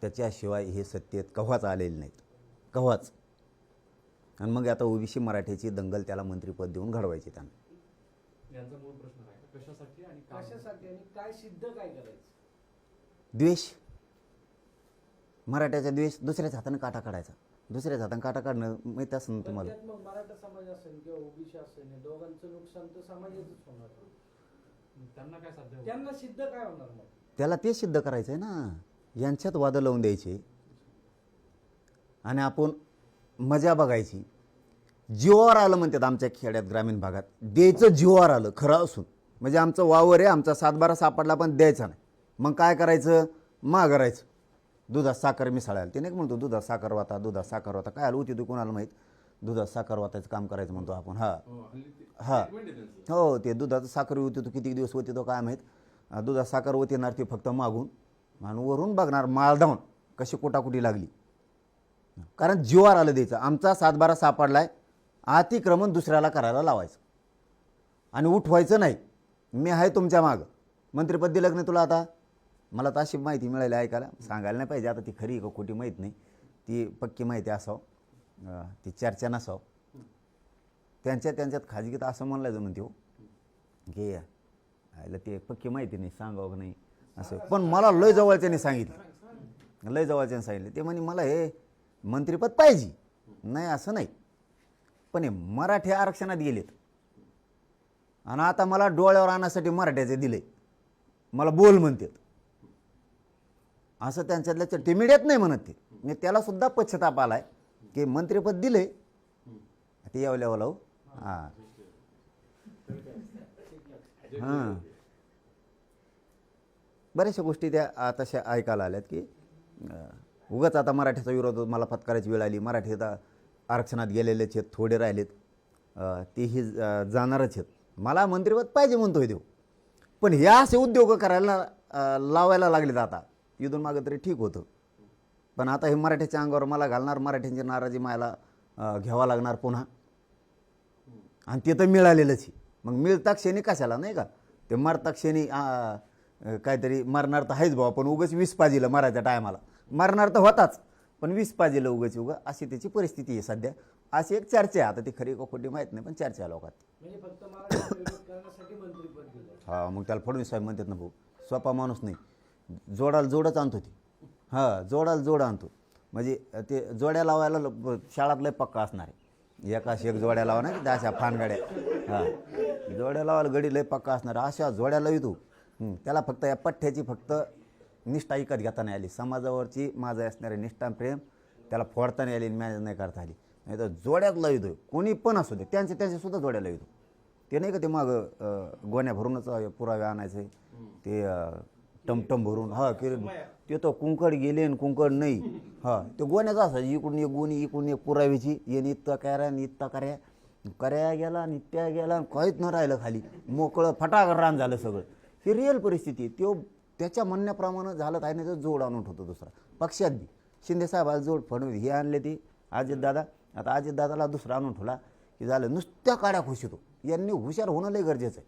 त्याच्याशिवाय हे सत्तेत कव्हाच आलेले नाहीत, कव्हाच. आणि मग आता ओबीसी मराठ्याची दंगल त्याला मंत्रिपद देऊन घडवायची त्यांना. यांचा मूळ प्रश्न आहे कशासाठी आणि काय? कशासाठी आणि काय सिद्ध काय करायचं? द्वेष, मराठ्याचा द्वेष. दुसऱ्याच हाताने काटा काढायचा. दुसऱ्याच हाताने काटा काढणं माहिती असेल ना तुम्हाला? त्यात मग मराठा समाज असेल किंवा ओबीसी असेल दोघांचं नुकसान तर समाजाचंच होणार. त्यांना काय साध्य होईल? त्यांना सिद्ध काय होणार मग? त्याला ते सिद्ध करायचं आहे ना. यांच्यात वादं लावून द्यायचे. आणि आपण मजा बघायची. जीवावर आलं म्हणतात आमच्या खेड्यात ग्रामीण भागात, द्यायचं जीवावर आलं खरं असून. म्हणजे आमचं वावर आहे, आमचा 7-12 सापडला पण द्यायचा नाही. मग काय करायचं, माघारायचं. दुधात साखर मिसळायला ते नाही म्हणतो, दुधात साखर वाता, दुधात साखर वाता. काय आलं होती तू कोणाला माहीत, दुधात साखर वातायचं काम करायचं म्हणतो आपण. हां हां हो, ते दुधात साखर होती तो किती दिवस होती तो काय माहीत. दुधात साखर होतीणार ती फक्त मागून आणि वरून बघणार माळ धावून कशी कुटाकुटी लागली. कारण जीवावर आलं द्यायचं. आमचा 7-12 सापडलाय, अतिक्रमण दुसऱ्याला करायला लावायचं आणि उठवायचं नाही. मी आहे तुमच्या मागं. मंत्रिपद दिलं की नाही तुला आता, मला तर अशी माहिती मिळाली ऐकायला, सांगायला नाही पाहिजे आता ती खरी का खोटी माहीत नाही, ती पक्की माहिती असावं, ती चर्चा नसावं. त्यांच्यात खाजगीत असं म्हणलं म्हणते हो की आयला ते पक्की माहिती नाही, सांगावं का नाही असं. पण मला लय जवळच्याने सांगितलं, लय जवळच्याने सांगितलं. ते म्हणे मला हे मंत्रिपद पाहिजे नाही असं नाही, पण हे मराठी आरक्षणात गेलेत आणि आता मला डोळ्यावर आणण्यासाठी मराठ्याचे दिले, मला बोल म्हणतात असं त्यांच्यातल्या ते मीडियात नाही म्हणत. ते म्हणजे त्याला सुद्धा पश्चाताप आलाय की मंत्रिपद दिले ते यावल्यावाला हो. हां हां बऱ्याचशा गोष्टी त्या तशा ऐकायला आल्यात की उगाच आता मराठीचा विरोध मला पत्करायची वेळ आली. मराठी आता आरक्षणात गेलेलेच आहेत, थोडे राहिलेत, तेही जाणारच आहेत. मला मंत्रिपद पाहिजे म्हणतोय देऊ, पण ह्या असे उद्योग करायला लावायला लागलेत आता. इथून मागं तरी ठीक होतं, पण आता हे मराठीच्या अंगावर मला घालणार, मराठ्यांची नाराजी मला घ्यावा लागणार पुन्हा. आणि ते तर मिळालेलंच आहे. मग मिळता क्षणी कशाला नाही का, ते मरता क्षणी काहीतरी मरणार तर आहेच भाऊ, पण उगाच 20 पाजीला मरायच्या टायमाला मरणार तर होताच, पण 20 पाजीला उगाच अशी त्याची परिस्थिती आहे सध्या. अशी एक चर्चा आहे, आता ती खरी का खोटी माहीत नाही, पण चर्चा आहे लोकात. म्हणजे फक्त मराठा विरोध करण्यासाठी मंत्रिपद दिलं. हां मग त्याला फडणवीस साहेब म्हणतात ना भाऊ, सोपा माणूस नाही, जोडाला जोडच आणतो ती. हां जोडाला जोड आणतो, म्हणजे ते जोड्या लावायला शाळात लय पक्का असणार आहे. एकाशी एक जोड्या लावा ना त्या अशा फानगाड्या, हां जोड्या लावायला गडी लय पक्का असणार, अशा जोड्या लावितो. त्याला फक्त या पठ्ठ्याची फक्त निष्ठा विकत घेता नाही आली, समाजावरची माझं असणारे निष्ठा प्रेम त्याला फोडता नाही आली, मॅनेज नाही करता आली. नाही तर जोड्यात लावितो, कोणी पण असू दे, त्यांच्यासुद्धा जोड्या लावितो. ते नाही का ते मागं गोण्या भरूनच पुरावे आणायचे, ते टमटम भरून. हां ते तो कुंकड गेले आणि कुंकड नाही. हां ते गोण्याचा असायचं, इकडून एक गोणी इकडून एक पुराव्याची, येणे इतका कऱ्या आणि इतका कर्या गेला आणि त्या गेला, काहीच न राहिलं खाली, मोकळं फटाकड रान झालं सगळं. ही रिअल परिस्थिती. तो त्याच्या म्हणण्याप्रमाणे झालं आहे ना, तर जोड आणून ठेवतो दुसरा पक्षात बी. शिंदे साहेबाला जोड, फडणवीस हे आणले ती अजितदादा, आता अजितदादाला दुसरा आणून ठेवला की झालं. नुसत्या काड्या खुश होतो. यांनी हुशार होणं लय गरजेचं आहे.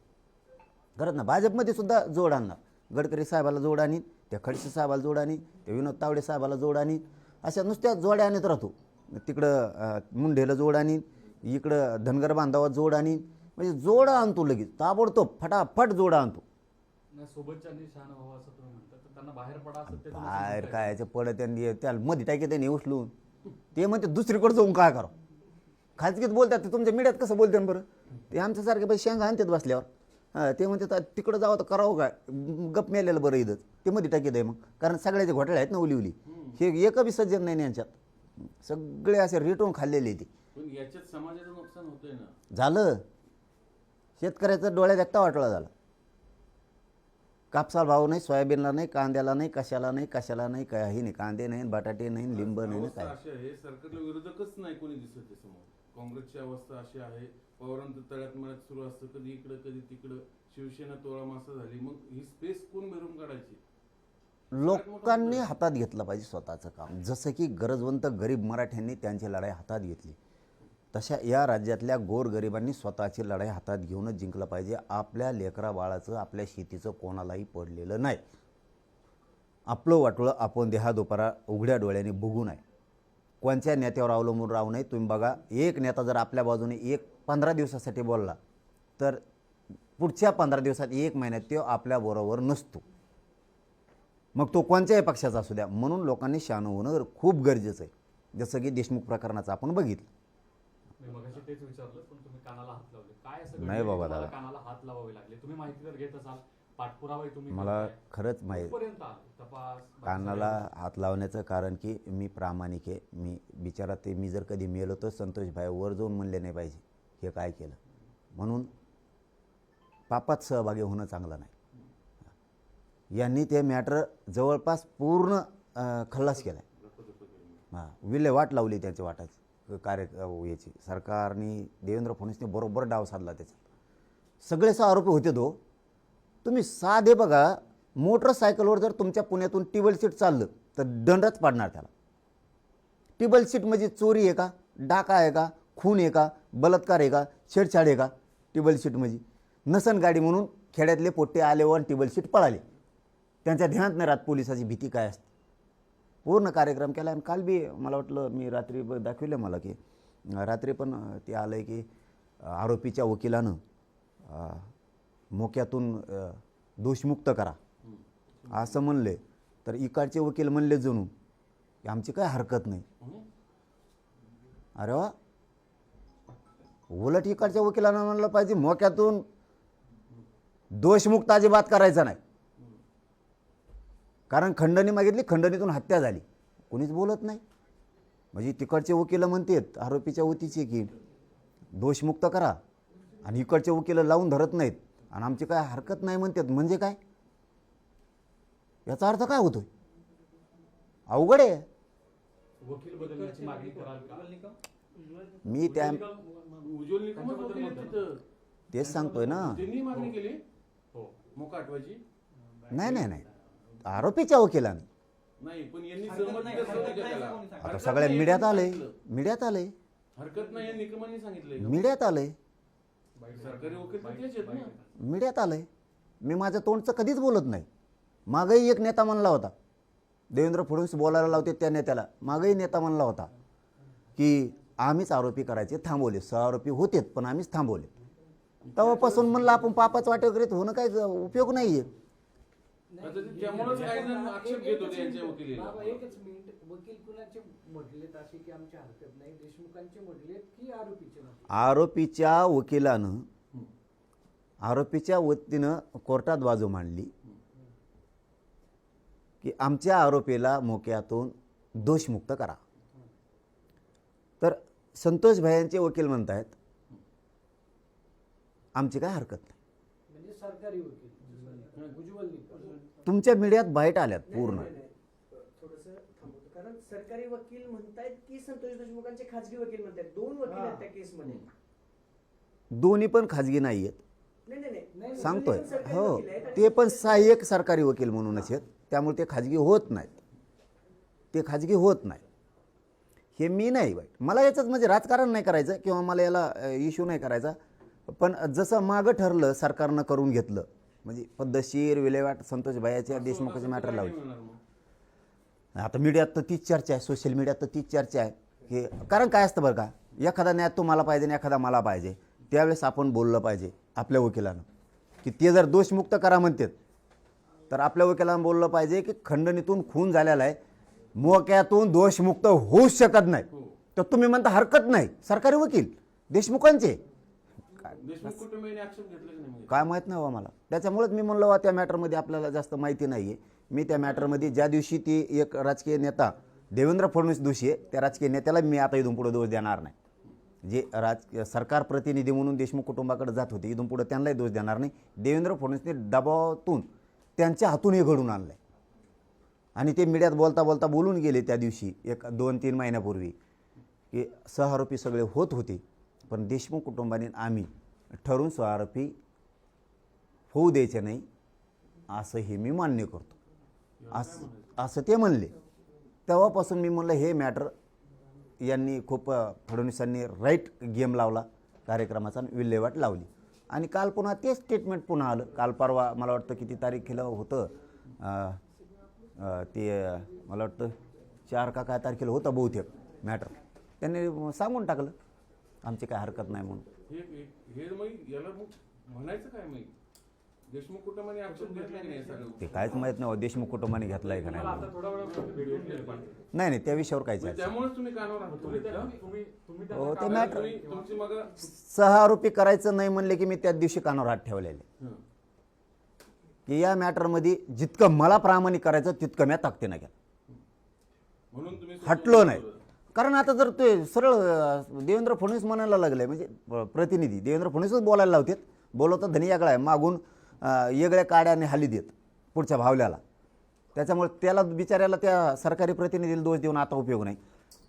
करत ना भाजपमध्ये सुद्धा जोड आणणार, गडकरी साहेबाला जोड आणीन, त्या खडसे साहेबाला जोड आणीन, त्या विनोद तावडे साहेबाला जोड आणीन, अशा नुसत्या जोड्या आणत राहतो. तिकडं मुंढेला जोड आणीन, इकडं धनगर बांधावा जोड आणीन, म्हणजे जोड आणतो लगेच ताबडतोब फटाफट जोड आणतो. सोबतच्यांनी शहाण व्हावं असं तुम्ही म्हणता, तर त्यांना बाहेर पडा असं ते बाहेर काय याचं पडत, त्यांनी त्याला मध्ये टाकी त्यांनी उचलून ते म्हणते दुसरीकडे जाऊन काय करावं. खाजगीत बोलतात ते, तुमच्या मीडियात कसं बोलतात बरं, ते आमच्यासारखे पैसे शेंगा आणतात बसल्यावर. ते म्हणतात तिकडं जावं तर करावं काय, गप मेलेलं बरं इथंच. ते मध्ये टाकीत आहे मग, कारण सगळ्याचे घोटाळे आहेत ना उली. हे एक बी सज्जन नाही यांच्यात, सगळे असे रेटून खाल्लेले ते. पण याच्यात समाजाचं नुकसान होतंय ना. झालं, शेतकऱ्याचं डोळ्यात एकटा वाटला झाला. कापसाला भाव नाही, सोयाबीनला नाही, कांद्याला नाही, कशाला नाही, काही नाही. कांदे नाही, बटाटे नाही, लिंब नाही, अवस्था काय. अशी आहे, सरकारला विरोधकच नाही कोणी दिसत आहे समोर. काँग्रेसची अवस्था अशी आहे, पवारांचं तळ्यात मळ्यात सुरू असतं, कधी इकडं कधी तिकडं, शिवसेना तोळा मासा झाली. मग ही स्पेस कोण भरून काढायची. लोकांनी हातात घेतलं पाहिजे स्वतःचं काम. जसं की गरजवंत गरीब मराठ्यांनी त्यांची लढाई हातात घेतली, तशा या राज्यातल्या गोरगरिबांनी स्वतःची लढाई हातात घेऊनच जिंकलं पाहिजे. आपल्या लेकरा बाळाचं, आपल्या शेतीचं कोणालाही पडलेलं नाही. आपलं वाटोळं आपण देहादोपारा उघड्या डोळ्यांनी बघू नये. कोणत्या नेत्यावर अवलंबून राहू नये. तुम्ही बघा, एक नेता जर आपल्या बाजूने 15 दिवसासाठी बोलला तर पुढच्या 15 दिवसात 1 महिन्यात तो आपल्याबरोबर नसतो, मग तो कोणत्याही पक्षाचा असू द्या. म्हणून लोकांनी शहाणं होणं खूप गरजेचं आहे. जसं की देशमुख प्रकरणाचं आपण बघितलं. मी मगाशी तेच विचारलं, पण तुम्ही कानाला हात लावले. काय असं नाही घडलंय बाबा की तुम्हाला दादा. कानाला हात लावावे लागले? तुम्ही माहिती तर घेत असाल, पाठपुरावाही तुम्ही मला करताय. खरंच माहीत कुठपर्यंत आलं तपास कानाला हात लावण्याचं कारण की मी प्रामाणिक आहे. मी बिचारा ते मी जर कधी मेलो तर संतोष भाई वर जाऊन म्हणले नाही पाहिजे हे काय केलं म्हणून पापात सहभागी होणं चांगलं नाही. यांनी ते मॅटर जवळपास पूर्ण खल्लास केला आहे. हां विल्हेवाट लावली त्यांच्या वाटाची याची सरकारने देवेंद्र फडणवीसने बरोबर डाव साधला त्याच्यात. सगळेच आरोपी होते तो. तुम्ही साधे बघा मोटरसायकलवर जर तुमच्या पुण्यातून टेबल सीट चाललं तर दंडच पाडणार त्याला. टेबल सीट म्हणजे चोरी आहे का, डाका आहे का, खून आहे का, बलात्कार आहे का, छेडछाड आहे का? टेबल सीट म्हणजे नसन गाडी म्हणून खेड्यातले पोट्टे आलेवर टेबल सीट पळाले. त्यांच्या ध्यानात नाही राहत पोलिसाची भीती काय असते. पूर्ण कार्यक्रम केला आणि काल बी मला वाटलं मी रात्री दाखविलं मला की रात्री पण ते आलं आहे की आरोपीच्या वकिलानं मोक्यातून दोषमुक्त करा असं म्हणले तर इकडचे वकील म्हणले जणू की आमची काय हरकत नाही. अरे वा उलट इकडच्या वकिलांना म्हणलं पाहिजे मोक्यातून दोषमुक्त अजिबात करायचा नाही. कारण खंडणी मागितली खंडणीतून हत्या झाली कोणीच बोलत नाही. म्हणजे तिकडचे वकील म्हणतात आरोपीच्या वतीचे की दोषमुक्त करा आणि इकडचे वकील लावून धरत नाहीत आणि आमची काय हरकत नाही म्हणतात. म्हणजे काय याचा अर्थ काय होतोय? अवघड आहे. वकील बदलण्याची मागणी कराल का? मी त्या उज्ज्वल निकमच वकील आहेत तिथं. तेच सांगतोय ना. त्यांनी मागणी केली हो मोका आठवायची नाही आरोपीच्या वकिलाने. नाही पण यांनी सहमती कसं दिली त्याला? आता हरकत सगळ्या नाही मीडियात यांनी आले सांगितलं. मीडियात नाही या निकमांनी सांगितलंय. मीडियात आलंय सरकारी वकील तर तेच आहेत ना. मीडियात आलंय. मी माझ्या तोंडचं कधीच बोलत नाही. मागही एक नेता म्हणला होता देवेंद्र फडणवीस बोलायला लावते त्या नेत्याला. मागही नेता म्हणला होता की आम्हीच आरोपी करायचे थांबवले. 6 आरोपी होतेच पण आम्हीच थांबवले. तेव्हापासून म्हणलं आपण पापाच वाटे वगैरे होणं काही उपयोग नाही आहे. त्यामुळेच काही जण आक्षेप घेत होते यांच्या वकिलीला. बाबा एकच मिनिट, वकील कुणाचे म्हटलेत असे की आमची हरकत नाही, देशमुखांचे म्हटलेत की आरोपीचे म्हटले? आरोपीच्या वकिलानं आरोपीच्या वतीनं कोर्टात बाजू मांडली की आमच्या आरोपीला मोक्यातून दोषमुक्त करा. तर संतोष भायांचे वकील म्हणतायत आमची काय हरकत नाही. म्हणजे सरकारी वकील उज्ज्वल निकम. तुमच्या मीडियात बाईट आल्यात पूर्ण. थोडस थांबवतो कारण सरकारी वकील म्हणतायत की संतोष देशमुखांचे खाजगी वकील म्हणतायत. 2 वकील आहेत त्या केसमध्ये. दोन्ही पण खाजगी नाही आहेत नाही सांगतोय. दोन्ही पण सरकारी हो वकील आहेत आणि ते पण सहाय्यक सरकारी वकील म्हणूनच आहेत. त्यामुळे ते खाजगी होत नाहीत. ते खाजगी होत नाही. हे मी नाही बाई. मला याचंच म्हणजे राजकारण नाही करायचं किंवा मला याला इश्यू नाही करायचा. पण जसं मागं ठरलं सरकारनं करून घेतलं म्हणजे पद्धतशीर विल्हेवाट संतोष भाईच्या देशमुखाचे मॅटर लावले. आता मीडियात तर तीच चर्चा आहे. सोशल मीडियात तर तीच चर्चा आहे की कारण काय असतं बरं का एखादा न्याय तुम्हाला पाहिजे आणि एखादा मला पाहिजे. त्यावेळेस आपण बोललं पाहिजे आपल्या वकिलानं की ते जर दोषमुक्त करा म्हणतात तर आपल्या वकिलानं बोललं पाहिजे की खंडणीतून खून झालेला आहे मोक्यातून दोषमुक्त होऊच शकत नाही. तर तुम्ही म्हणता हरकत नाही. सरकारी वकील देशमुखांचे देशमुख कुटुंबियांनी आक्षेप घेतला की नाही? काय माहीत नाही बा मला. त्याच्यामुळेच मी म्हणलं बा त्या मॅटरमध्ये आपल्याला जास्त माहिती नाही आहे. मी त्या मॅटरमध्ये ज्या दिवशी ती एक राजकीय नेता देवेंद्र फडणवीस दोषी आहे त्या राजकीय नेत्याला मी आता इथून पुढे दोष देणार नाही. जे सरकार प्रतिनिधी म्हणून देशमुख कुटुंबाकडे जात होते इथून पुढे त्यांनाही दोष देणार नाही. देवेंद्र फडणवीसने दबावातून त्यांच्या हातून हे घडून आणलं आहे आणि ते मीडियात बोलता बोलता बोलून गेले त्या दिवशी 1-2-3 महिन्यापूर्वी की सहआरोपी सगळे होत होते पण देशमुख कुटुंबाने आम्ही ठरवून सहआरोपी होऊ द्यायचे नाही असं हे मी मान्य करतो असं ते म्हणले. तेव्हापासून मी म्हणलं हे मॅटर यांनी खूप फडणवीसांनी राईट गेम लावला कार्यक्रमाचा विल्हेवाट लावली. आणि काल पुन्हा तेच स्टेटमेंट पुन्हा आलं. काल परवा मला वाटतं किती तारीखेला होतं ते मला वाटतं 4 का काय तारखेला होतं बहुतेक मॅटर. त्यांनी सांगून टाकलं आमची काय हरकत नाही म्हणून. हे मग याला मग म्हणायचं काय मग देशमुख कुटुंबाने आक्षेप घेतला की नाही सगळं? ते काहीच माहीत नाही देशमुख कुटुंबाने घेतलाय का नाही मला म्हणून. आता थोडा वेळ व्हिडिओ क्लिअर पाहिजे. नाही त्या विषयावर काय चर्चा. त्यामुळेच तुम्ही कानावर हात ठेवलेत का? तुम्ही हो, ते त्यांना मॅटर तुमची मग सहआरोपी करायचं नाही म्हणले की मी त्याच दिवशी कानावर हात ठेवलेले. की या मॅटरमध्ये जितकं मला प्रामाणिक करायचं तितकं मी ताकदीनं केलं, म्हणून तुम्ही हटलो नाही. कारण आता जर ते सरळ देवेंद्र फडणवीस म्हणायला लागले, म्हणजे प्रतिनिधी देवेंद्र फडणवीसच बोलायला लावतात, बोलवतात धनी यागळा आहे, मागून येगळ्या काड्याने हाली देत पुढच्या भावल्याला. त्याच्यामुळे त्याला बिचाऱ्याला त्या सरकारी प्रतिनिधीला दोष देऊन आता उपयोग नाही.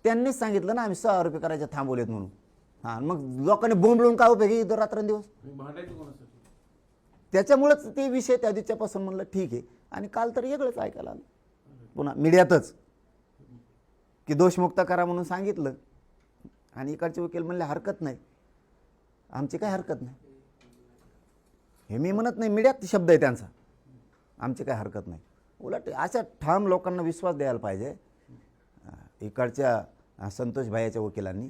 त्यांनीच सांगितलं ना आम्ही 6 आरोपी करायचे थांबवलेत म्हणून. हां, मग लोकांनी बोंबलून काय उपयोग इथं रात्रंदिवस. भांडायचं कोणासाठी? त्याच्यामुळेच ते विषय त्या दिवसापासून म्हणलं ठीक आहे. आणि काल तर वेगळंच ऐकायला आलं पुन्हा मीडियातच की दोषमुक्त करा म्हणून सांगितलं, आणि इकडचे वकील म्हणले हरकत नाही, आमची काय हरकत नाही. हे मी म्हणत नाही, मीडियात शब्द आहे त्यांचा, आमची काय हरकत नाही. उलट अशा ठाम लोकांना विश्वास द्यायला पाहिजे. इकडच्या संतोष भाईच्या वकिलांनी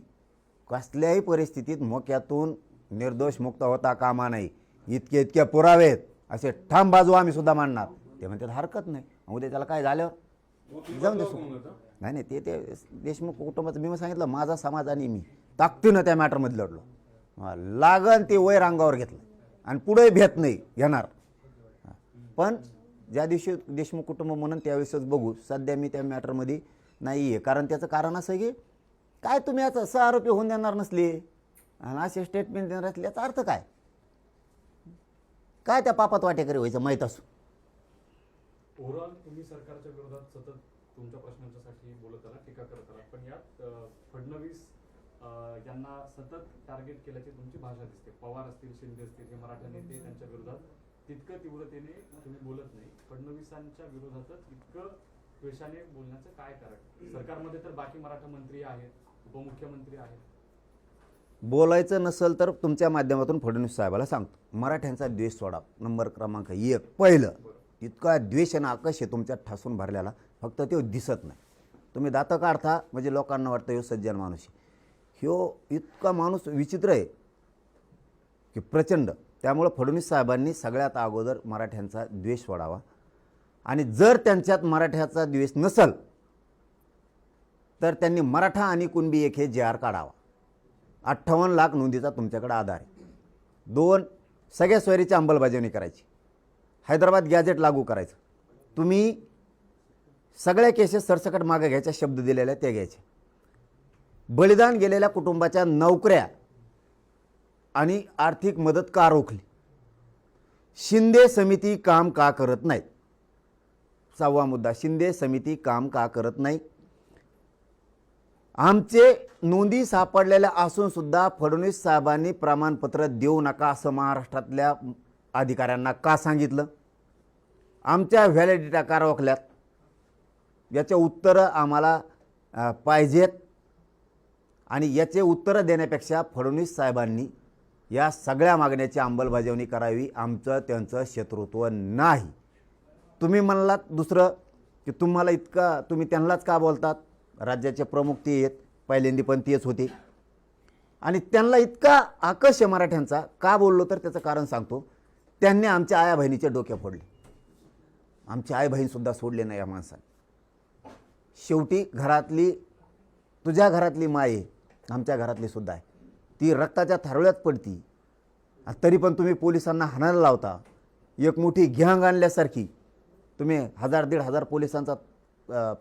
कसल्याही परिस्थितीत मोक्यातून निर्दोष मुक्त होता कामा नाही, इतके पुरावे आहेत असे ठाम बाजू आम्ही सुद्धा मांडणार. ते म्हणतात हरकत नाही, उद्या त्याला काय झाल्यावर जाऊन दे. नाही ते देशमुख कुटुंबाचं मी सांगितलं, माझा समाज आणि मी ताकदीनं त्या मॅटरमध्ये लढलो. लागन ते वैर अंगावर घेतलं आणि पुढे भेट नाही घेणार. पण ज्या दिवशी देशमुख कुटुंब म्हणून त्यावेळेसच बघू. सध्या मी त्या मॅटरमध्ये नाही आहे. कारण त्याचं कारण असं आहे की काय तुम्ही याचा 6 आरोपी होऊन देणार नसले आणि असे स्टेटमेंट देणार असले, याचा अर्थ काय? काय त्या पापात वाटेकरी व्हायचं माहीत असू. ओव्हरऑल तुम्ही सरकारच्या विरोधात सतत तुमच्या प्रश्नांच्यासाठी बोलत आला, टीका करत आला, पण यात फडणवीस यांना सतत टार्गेट केल्याची तुमची भाषा दिसते. पवार असतील, शिंदे असतील, हे मराठा नेते, त्यांच्या विरोधात तितकं तीव्रतेने तुम्ही बोलत नाही. फडणवीसांच्या विरोधातच इतकं द्वेषाने बोलण्याचं काय कारण? सरकारमध्ये तर बाकी मराठा मंत्री आहेत, उपमुख्यमंत्री आहेत. बोलायचं नसेल तर तुमच्या माध्यमातून फडणवीस साहेबाला सांगतो, मराठ्यांचा द्वेष सोडा. नंबर क्रमांक 1 पहिलं, इतका द्वेष आणि आकश आहे तुमच्यात ठासून भरलेला, फक्त ते दिसत नाही. तुम्ही दातं काढता म्हणजे लोकांना वाटतं ह्यो सज्जन माणूस. ह्यो इतका माणूस विचित्र आहे की प्रचंड. त्यामुळं फडणवीस साहेबांनी सगळ्यात अगोदर मराठ्यांचा द्वेष सोडावा. आणि जर त्यांच्यात मराठ्याचा द्वेष नसेल तर त्यांनी मराठा आणि कुणबी एक हे JR काढावा. 58 लाख नोंदीचा तुमच्याकडे आधार आहे. 2 सगळ्या सोयरीची अंमलबजावणी करायची. हैदराबाद गॅजेट लागू करायचं. तुम्ही सगळ्या केसेस सरसकट मागे घ्यायच्या, शब्द दिलेल्या त्या घ्यायचे. बलिदान गेलेल्या कुटुंबाच्या नोकऱ्या आणि आर्थिक मदत का रोखली? शिंदे समिती काम का करत नाहीत? 6वा मुद्दा, शिंदे समिती काम का करत नाही? आमचे नोंदी सापडलेल्या असून सुद्धा फडणवीस साहेबांनी प्रमाणपत्र देऊ नका असं महाराष्ट्रातल्या अधिकाऱ्यांना का सांगितलं? आमच्या व्हॅलिडिटी का रोखल्यात? याचे उत्तरं आम्हाला पाहिजेत. आणि याचे उत्तरं देण्यापेक्षा फडणवीस साहेबांनी या सगळ्या मागण्याची अंमलबजावणी करावी. आमचं त्यांचं शत्रुत्व नाही. तुम्ही म्हणलात दुसरं की तुम्हाला इतका तुम्ही त्यांनाच का बोलतात? राज्याचे प्रमुख ते आहेत, पहिल्यांदी पण तेच होते. आणि त्यांना इतका आकर्ष आहे मराठ्यांचा का बोललो तर त्याचं कारण सांगतो. त्यांनी आमच्या आया बहिणीचे डोके फोडले. आमची आई बहीणसुद्धा सोडले नाही या माणसाने. शेवटी घरातली, तुझ्या घरातली माय आमच्या घरातली सुद्धा आहे, ती रक्ताच्या थारोळ्यात पडती, तरी पण तुम्ही पोलिसांना हाणायला लावता. एक मोठी गँग आणल्यासारखी तुम्ही 1000-1500 पोलिसांचा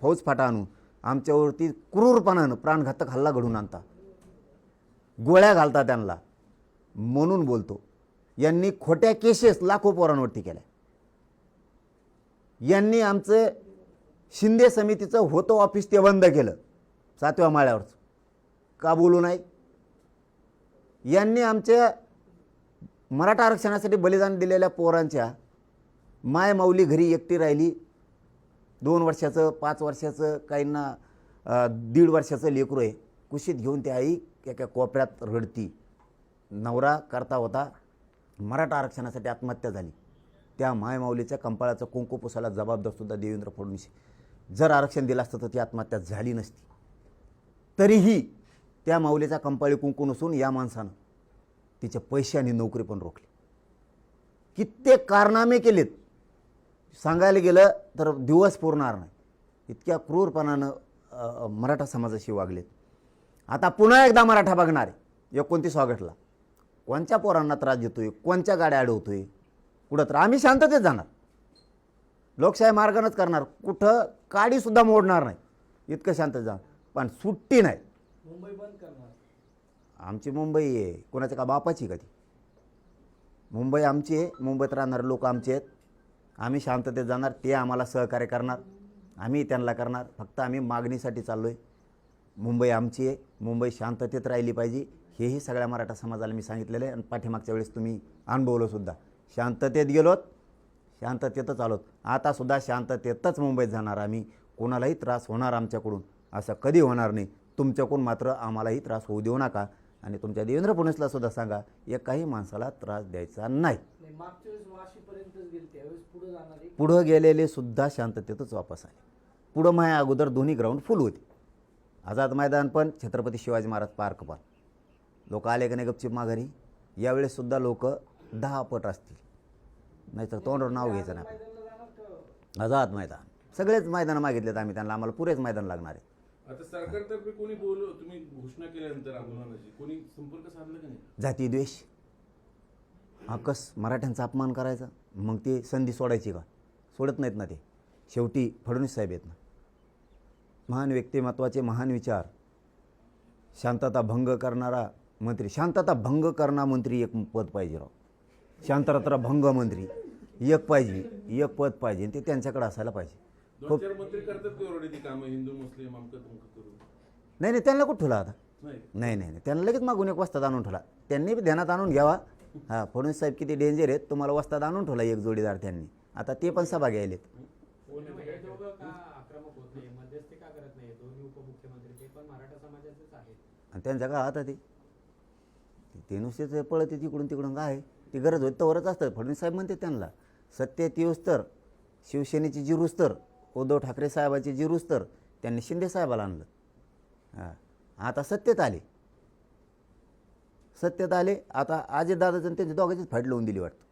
फौजफाटा आणून आमच्यावरती क्रूरपणानं प्राणघातक हल्ला घडून आणता, गोळ्या घालता त्यांना. म्हणून बोलतो, यांनी खोट्या केसेस लाखो पोरांवरती केल्या. यांनी आमचं शिंदे समितीचं होतं ऑफिस ते बंद केलं 7व्या माळ्यावरचं, का बोलू नाही? यांनी आमच्या मराठा आरक्षणासाठी बलिदान दिलेल्या पोरांच्या माय माऊली घरी एकटी राहिली. 2 वर्षाचं, 5 वर्षाचं, काहींना 1.5 वर्षाचं लेकरू आहे. कुशीत घेऊन ती आई एका कोपऱ्यात रडती. नवरा करता होता, मराठा आरक्षणासाठी आत्महत्या झाली. त्या मायमाऊलीच्या कंपाळाचं कुंकू पुसायला जबाबदारसुद्धा देवेंद्र फडणवीस. जर आरक्षण दिलं असतं तर ती आत्महत्या झाली नसती. तरीही त्या माऊलीचा कंपाळी कुंकू नसून या माणसानं तिचे पैसे आणि नोकरी पण रोखली. कित्येक कारनामे केलेत, सांगायला गेलं तर दिवस पुरणार नाही. इतक्या क्रूरपणानं मराठा समाजाशी वागलेत. आता पुन्हा एकदा मराठा बघणार आहे 29 ऑगस्टला. कोणत्या पोरांना त्रास देतोय, कोणत्या गाड्या अडवतोय, कुठं तर आम्ही शांततेत जाणार. लोकशाही मार्गानंच करणार, कुठं काडीसुद्धा मोडणार नाही, इतकं शांत जा. पण सुट्टी नाही. मुंबई बंद करणार. आमची मुंबई आहे, कोणाच्या का बापाची का ती? मुंबई आमची आहे, मुंबईत राहणारे लोक आमचे आहेत. आम्ही शांततेत जाणार, ते आम्हाला सहकार्य करणार, आम्ही त्यांना करणार. फक्त आम्ही मागणीसाठी चाललो आहे. मुंबई आमची आहे, मुंबई शांततेत राहिली पाहिजे, हेही सगळ्या मराठा समाजाला मी सांगितलेलं आहे. आणि पाठीमागच्या वेळेस तुम्ही अनुभवलंसुद्धा. शांततेत गेलोत, शांततेतच आलोत. आतासुद्धा शांततेतच मुंबईत जाणार आम्ही. कोणालाही त्रास होणार आमच्याकडून असं कधी होणार नाही. तुमच्याकडून मात्र आम्हालाही त्रास होऊ देऊ नका. आणि तुमच्या देवेंद्र फडणवीसला सुद्धा सांगा, एकाही माणसाला त्रास द्यायचा नाही. मागच्या वेळेस वाशीपर्यंतच गेले, त्यावेळेस पुढे जाणार आहे. पुढं गेलेले सुद्धा शांततेतच वापस आले. पुढं माझ्या अगोदर दोन्ही ग्राउंड फुल होते. आझाद मैदान पण, छत्रपती शिवाजी महाराज पार्क पण. लोक आले का नाही गपचिप माघारी. यावेळेससुद्धा लोक 10 पट असतील, नाहीतर तोंडावर नाव घ्यायचं नाही. आझाद मैदान सगळेच मैदानं मागितलेत आम्ही त्यांना, आम्हाला पुरेच मैदान लागणार आहे. आता सरकारतर्फे कोणी तुम्ही घोषणा केल्यानंतर आंदोलनाची कोणी संपर्क साधला का नाही? जाती द्वेष, आकस मराठ्यांचा अपमान करायचा, मग ते संधी सोडायची का? सोडत नाहीत ना ते. शेवटी फडणवीस साहेब आहेत ना, महान व्यक्तिमत्वाचे महान विचार. शांतता भंग करणारा मंत्री, शांतता भंग करणारा मंत्री एक पद पाहिजे राव. शांतता भंग मंत्री एक पाहिजे, एक पद पाहिजे, ते त्यांच्याकडे असायला पाहिजे. 2-4 मंत्री करतात की ऑलरेडी ती कामं, हिंदू मुस्लिम अमकं तमकं करून? नाही त्यांना कुठं ठेवला आता? नाही. नाही त्यांना लगेच मागून एक वस्ताद आणून ठेवला. त्यांनी बी ध्यानात आणून घ्यावा. हां, फडणवीस साहेब किती डेंजर आहेत, तुम्हाला वस्ताद आणून ठेवला एक जोडीदार त्यांनी. आता ते पण सभा घ्यायलेत. हे दोघं का आक्रमक होत नाही, मध्यस्थी का करत नाही? दोन्ही उपमुख्यमंत्री ते पण मराठा समाजाचेच आहेत. आणि त्यांच्या का आता ते नुसतेच पळते तिकडून तिकडून. काय ती गरज होती तवरच असतं. फडणवीस साहेब म्हणते त्यांना, सत्तेत येऊस तर शिवसेनेची जिरूस तर, उद्धव ठाकरे साहेबाची जिरूस तर त्यांनी शिंदे साहेबाला आणलं. हां, आता सत्तेत आले. आता अजितदादाचं त्यांच्या दोघांचीच फाईट लावून दिली वाटतं.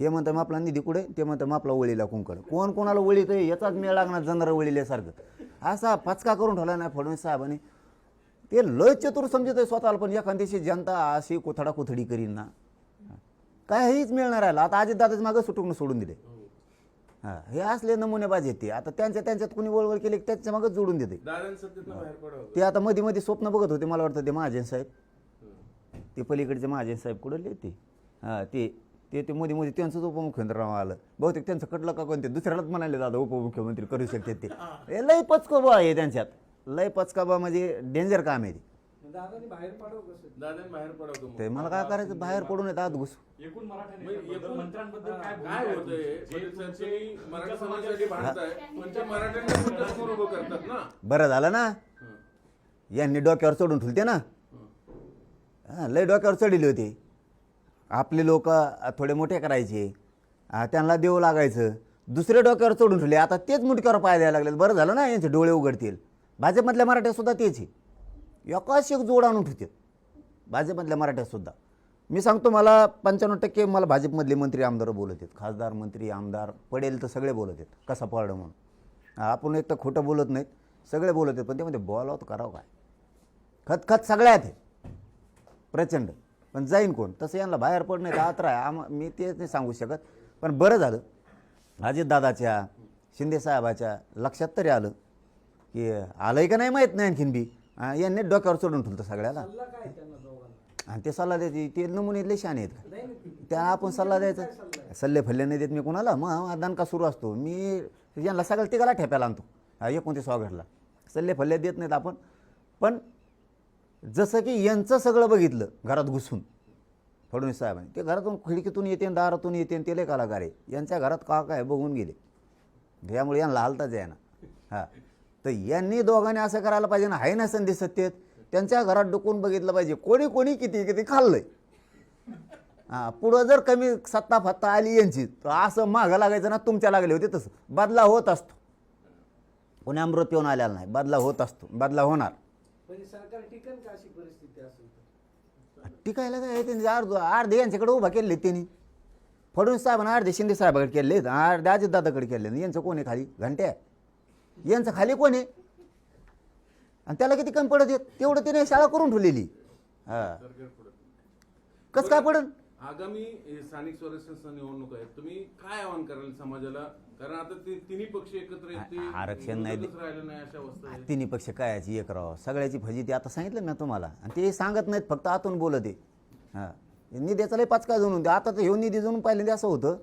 हे म्हणतं मग आपला निधी कुठे, ते म्हणतं मग आपला वळीला कुंकड. कोण कोणाला वळीत आहे याचाच मेळ लागणार, जनावर वळील्यासारखं. असा फचका करून ठेवला नाही फडणवीस साहेबांनी. ते लय चतुर समजत आहे स्वतःला, पण एखाद्याशी जनता अशी कोथडी करीन ना, काहीच मिळणार आहे. आता अजितदादाचं मागं सुटून सोडून दिले. हां, हे असले नमुने बाजे ते. आता त्यांच्यात कोणी वळवळ केली त्याच्या मागच जोडून देते. बाहेर पडावं. ते आता मध्ये स्वप्न बघत होते, मला वाटतं ते महाजन साहेब, ते पलीकडचे महाजन साहेब कुठले ते. हां, ते मध्ये त्यांचंच उपमुख्यमंत्री राव आलं बहुतेक. त्यांचं कटलं का कोणते दुसऱ्यालाच म्हणाले दादा उपमुख्यमंत्री करू शकते ते. हे लय पचकोबा आहे त्यांच्यात, लय पचकाबा म्हणजे डेंजर काम आहे ते. दादानी बाहेर पाडव कसं? दादाने बाहेर पडावं ते मला काय करायचं, बाहेर पडून येत आत घुस. एकूण मराठा म्हणजे नेत्यांबद्दल, मंत्र्यांबद्दल काय काय होतंय? तुम्ही मराठा समाजासाठी भांडताय, पण त्या मराठ्यांना सुद्धा समोर उभं करतात ना. बरं झालं ना, यांनी डोक्यावर चढून ठेवते ना. हां, लय डोक्यावर चढली होती. आपले लोक थोडे मोठे करायचे, त्यांना देऊ लागायचं. दुसरे डोक्यावर चढून ठेवले, आता तेच मुटक्यावर पाय द्यायला लागले. बरं झालं ना, यांचे डोळे उघडतील. भाजपमधल्या मराठ्यासुद्धा तेच आहे, एकाच एक जोड आणून ठेवतात भाजपमधल्या मराठ्यासुद्धा. मी सांगतो, मला 95% मला भाजपमधले मंत्री आमदार बोलत आहेत, खासदार मंत्री आमदार पडेल तर सगळे बोलत आहेत कसा पडलं म्हणून. आपण एक तर खोटं बोलत नाहीत, सगळे बोलत आहेत. पण ते म्हणजे बोलावं तर करावं काय? खत सगळ्यात आहे प्रचंड. पण जाईन कोण? तसं यांना बाहेर पड नाही तर आत राहा. मी तेच नाही सांगू शकत. पण बरं झालं अजितदादाच्या शिंदेसाहेबाच्या लक्षात तरी आलं की आलंय का नाही माहीत नाही. आणखीन बी यांनी डोक्यावर चढून ठेवलं सगळ्याला. सल्ला काय त्यांना दोघांना? आणि ते सल्ला द्यायचे, ते नमुनेतले शाने आहेत का? त्या आपण सल्ला द्यायचा, सल्ले फल्ले नाही देत मी कोणाला. मग दणका सुरू असतो, मी यांना सगळं तिघाला ठेप्याला आणतो 29 ऑगस्टला. सल्ले फल्ले देत नाहीत आपण. पण जसं की यांचं सगळं बघितलं घरात घुसून फडणवीस साहेबांनी, ते घरातून खिडकीतून येते, दारातून येते, ते लय कलाकार आहे. यांच्या घरात का काय बघून गेले, त्यामुळे यांना हालताच आहे ना. हां, तर यांनी दोघांनी असं करायला पाहिजे ना. आहे ना संधी सत्तेत, त्यांच्या घरात डुकून बघितलं पाहिजे कोणी किती खाल्लंय. हां, पुढं जर कमी सत्ता फत्ता आली यांची तर असं मागं लागायचं ना. तुमच्या लागले होते तसं. बदला होत असतो, कोणी अमृत पिऊन आलेला नाही. बदला होत असतो, बदला होणार. म्हणजे सरकार टिकन का अशी परिस्थिती असेल तर? टिकायला काय, त्यांनी अर्धे यांच्याकडे उभा केले त्यांनी. फडणवीस साहेबांना अर्धे शिंदे साहेबाकडे केले, अर्धे अजितदादाकडे केले. यांचं कोण आहे खाली? घंट्या यांचं खाली कोण आहे? आणि त्याला किती कमी पडत येत तेवढं त्याने शाळा करून ठेवलेली. हां, कसं काय पडन? आगामी स्थानिक स्वराज्य निवडणूक आहेत, तुम्ही काय आवाहन कराल समाजाला? कारण आता ते तिन्ही पक्ष एकत्र आहेत, ते आरक्षण नाही विरोधच राहिलं नाही अशा अवस्था आहे. तिन्ही पक्ष कायची एक राहावं, सगळ्याची फजिती आता सांगितलं ना तुम्हाला. आणि ते सांगत नाहीत, फक्त आतून बोलत आहे. हां, निधीचा लय पाच काय जणून आता तर हे निधी जणून पहिल्यांदा असं होतं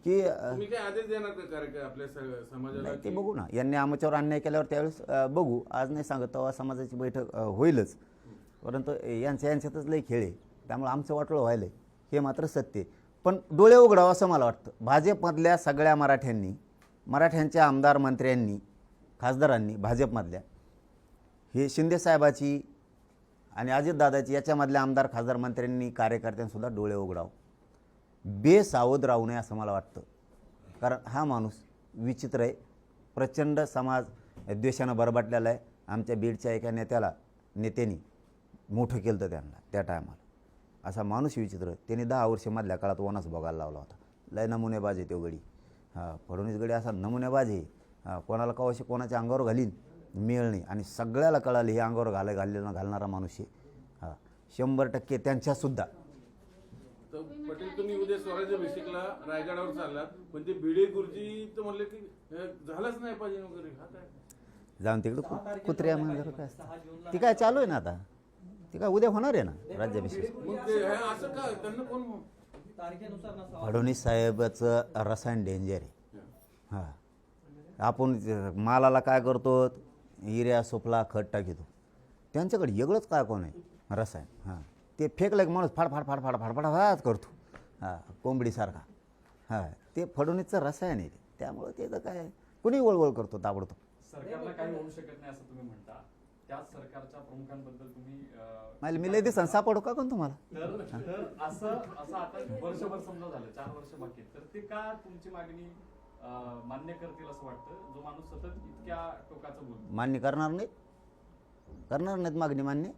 की तुम्ही काय आदेश देणार का कार्यक्रम आपल्या समाजाला? नाही, ते की- बघू ना, यांनी आमच्यावर अन्याय केल्यावर त्यावेळेस बघू. आज नाही सांगत, तेव्हा समाजाची बैठक होईलच. परंतु यांच्यातच लई खेळ आहे, त्यामुळे आमचं वाटोळं व्हायलं आहे, हे मात्र सत्य आहे. पण डोळे उघडावं असं मला वाटतं. भाजपमधल्या सगळ्या मराठ्यांच्या आमदार मंत्र्यांनी खासदारांनी भाजपमधल्या हे शिंदेसाहेबाची आणि अजितदादाची याच्यामधल्या आमदार खासदार मंत्र्यांनी कार्यकर्त्यांसुद्धा डोळे उघडावं, बेसावध राहू नये असं मला वाटतं. कारण हा माणूस विचित्र आहे, प्रचंड समाज द्वेषानं बरबाटलेला आहे. आमच्या बीडच्या एका नेत्यांनी मोठं केलं होतं त्यांना त्या टायमाला. असा माणूस विचित्र. त्यांनी 10 वर्ष मधल्या काळात वनास बघायला लावला होता. लय नमुनेबाज आहे तो गडी. हां, फडणवीस गडी असा नमुनेबाज आहे, कोणाला कवाशी कोणाच्या अंगावर घालीन मिळ नाही. आणि सगळ्याला कळालं हे अंगावर घालणारा माणूस आहे. हां, 100% त्यांच्यासुद्धा. तर पटेल, तुम्ही उद्या स्वराज्य अभिषेकला रायगडावर चाललात, पण ते भिडे गुरुजी तर म्हणले की झालंच नाही पाहिजे वगैरे. हा काय? जाऊन तिकडं कुत्र्या म्हणजे काय असतं ती काय चालू आहे ना आता, ती काय उद्या होणार आहे ना राज्याभिषेक. मग ते हे असं का? त्यांना कोण? तारखेनुसार नसावा. फडणवीस साहेबाचं रसायन डेंजर आहे. हां, आपण मालाला काय करतो, युरिया सोपला खत टाकीतो. त्यांच्याकडे वेगळंच काय कोण आहे रसायन. हां, ते फेकलं की माणूस फाडफाड करतो. हां, कोंबडीसारखा. हां, ते फडणवीसचं रसायन आहे. त्यामुळं ते तर काय कुणी वळवळ करतो ताबडतोब. सरकारला काही होऊ शकत नाही असं तुम्ही म्हणता, त्याच सरकारच्या प्रमुखांबद्दल तुम्ही मी लय दिवसांनी सापडू का कोण तुम्हाला? तर असं आता वर्षभर समजा झालं, 4 वर्ष बाकी आहेत, तर ते का तुमची मागणी मान्य करतील असं वाटतं, जो माणूस सतत इतक्या टोकाचं बोलतो? मान्य करणार नाहीत मागणी मान्य.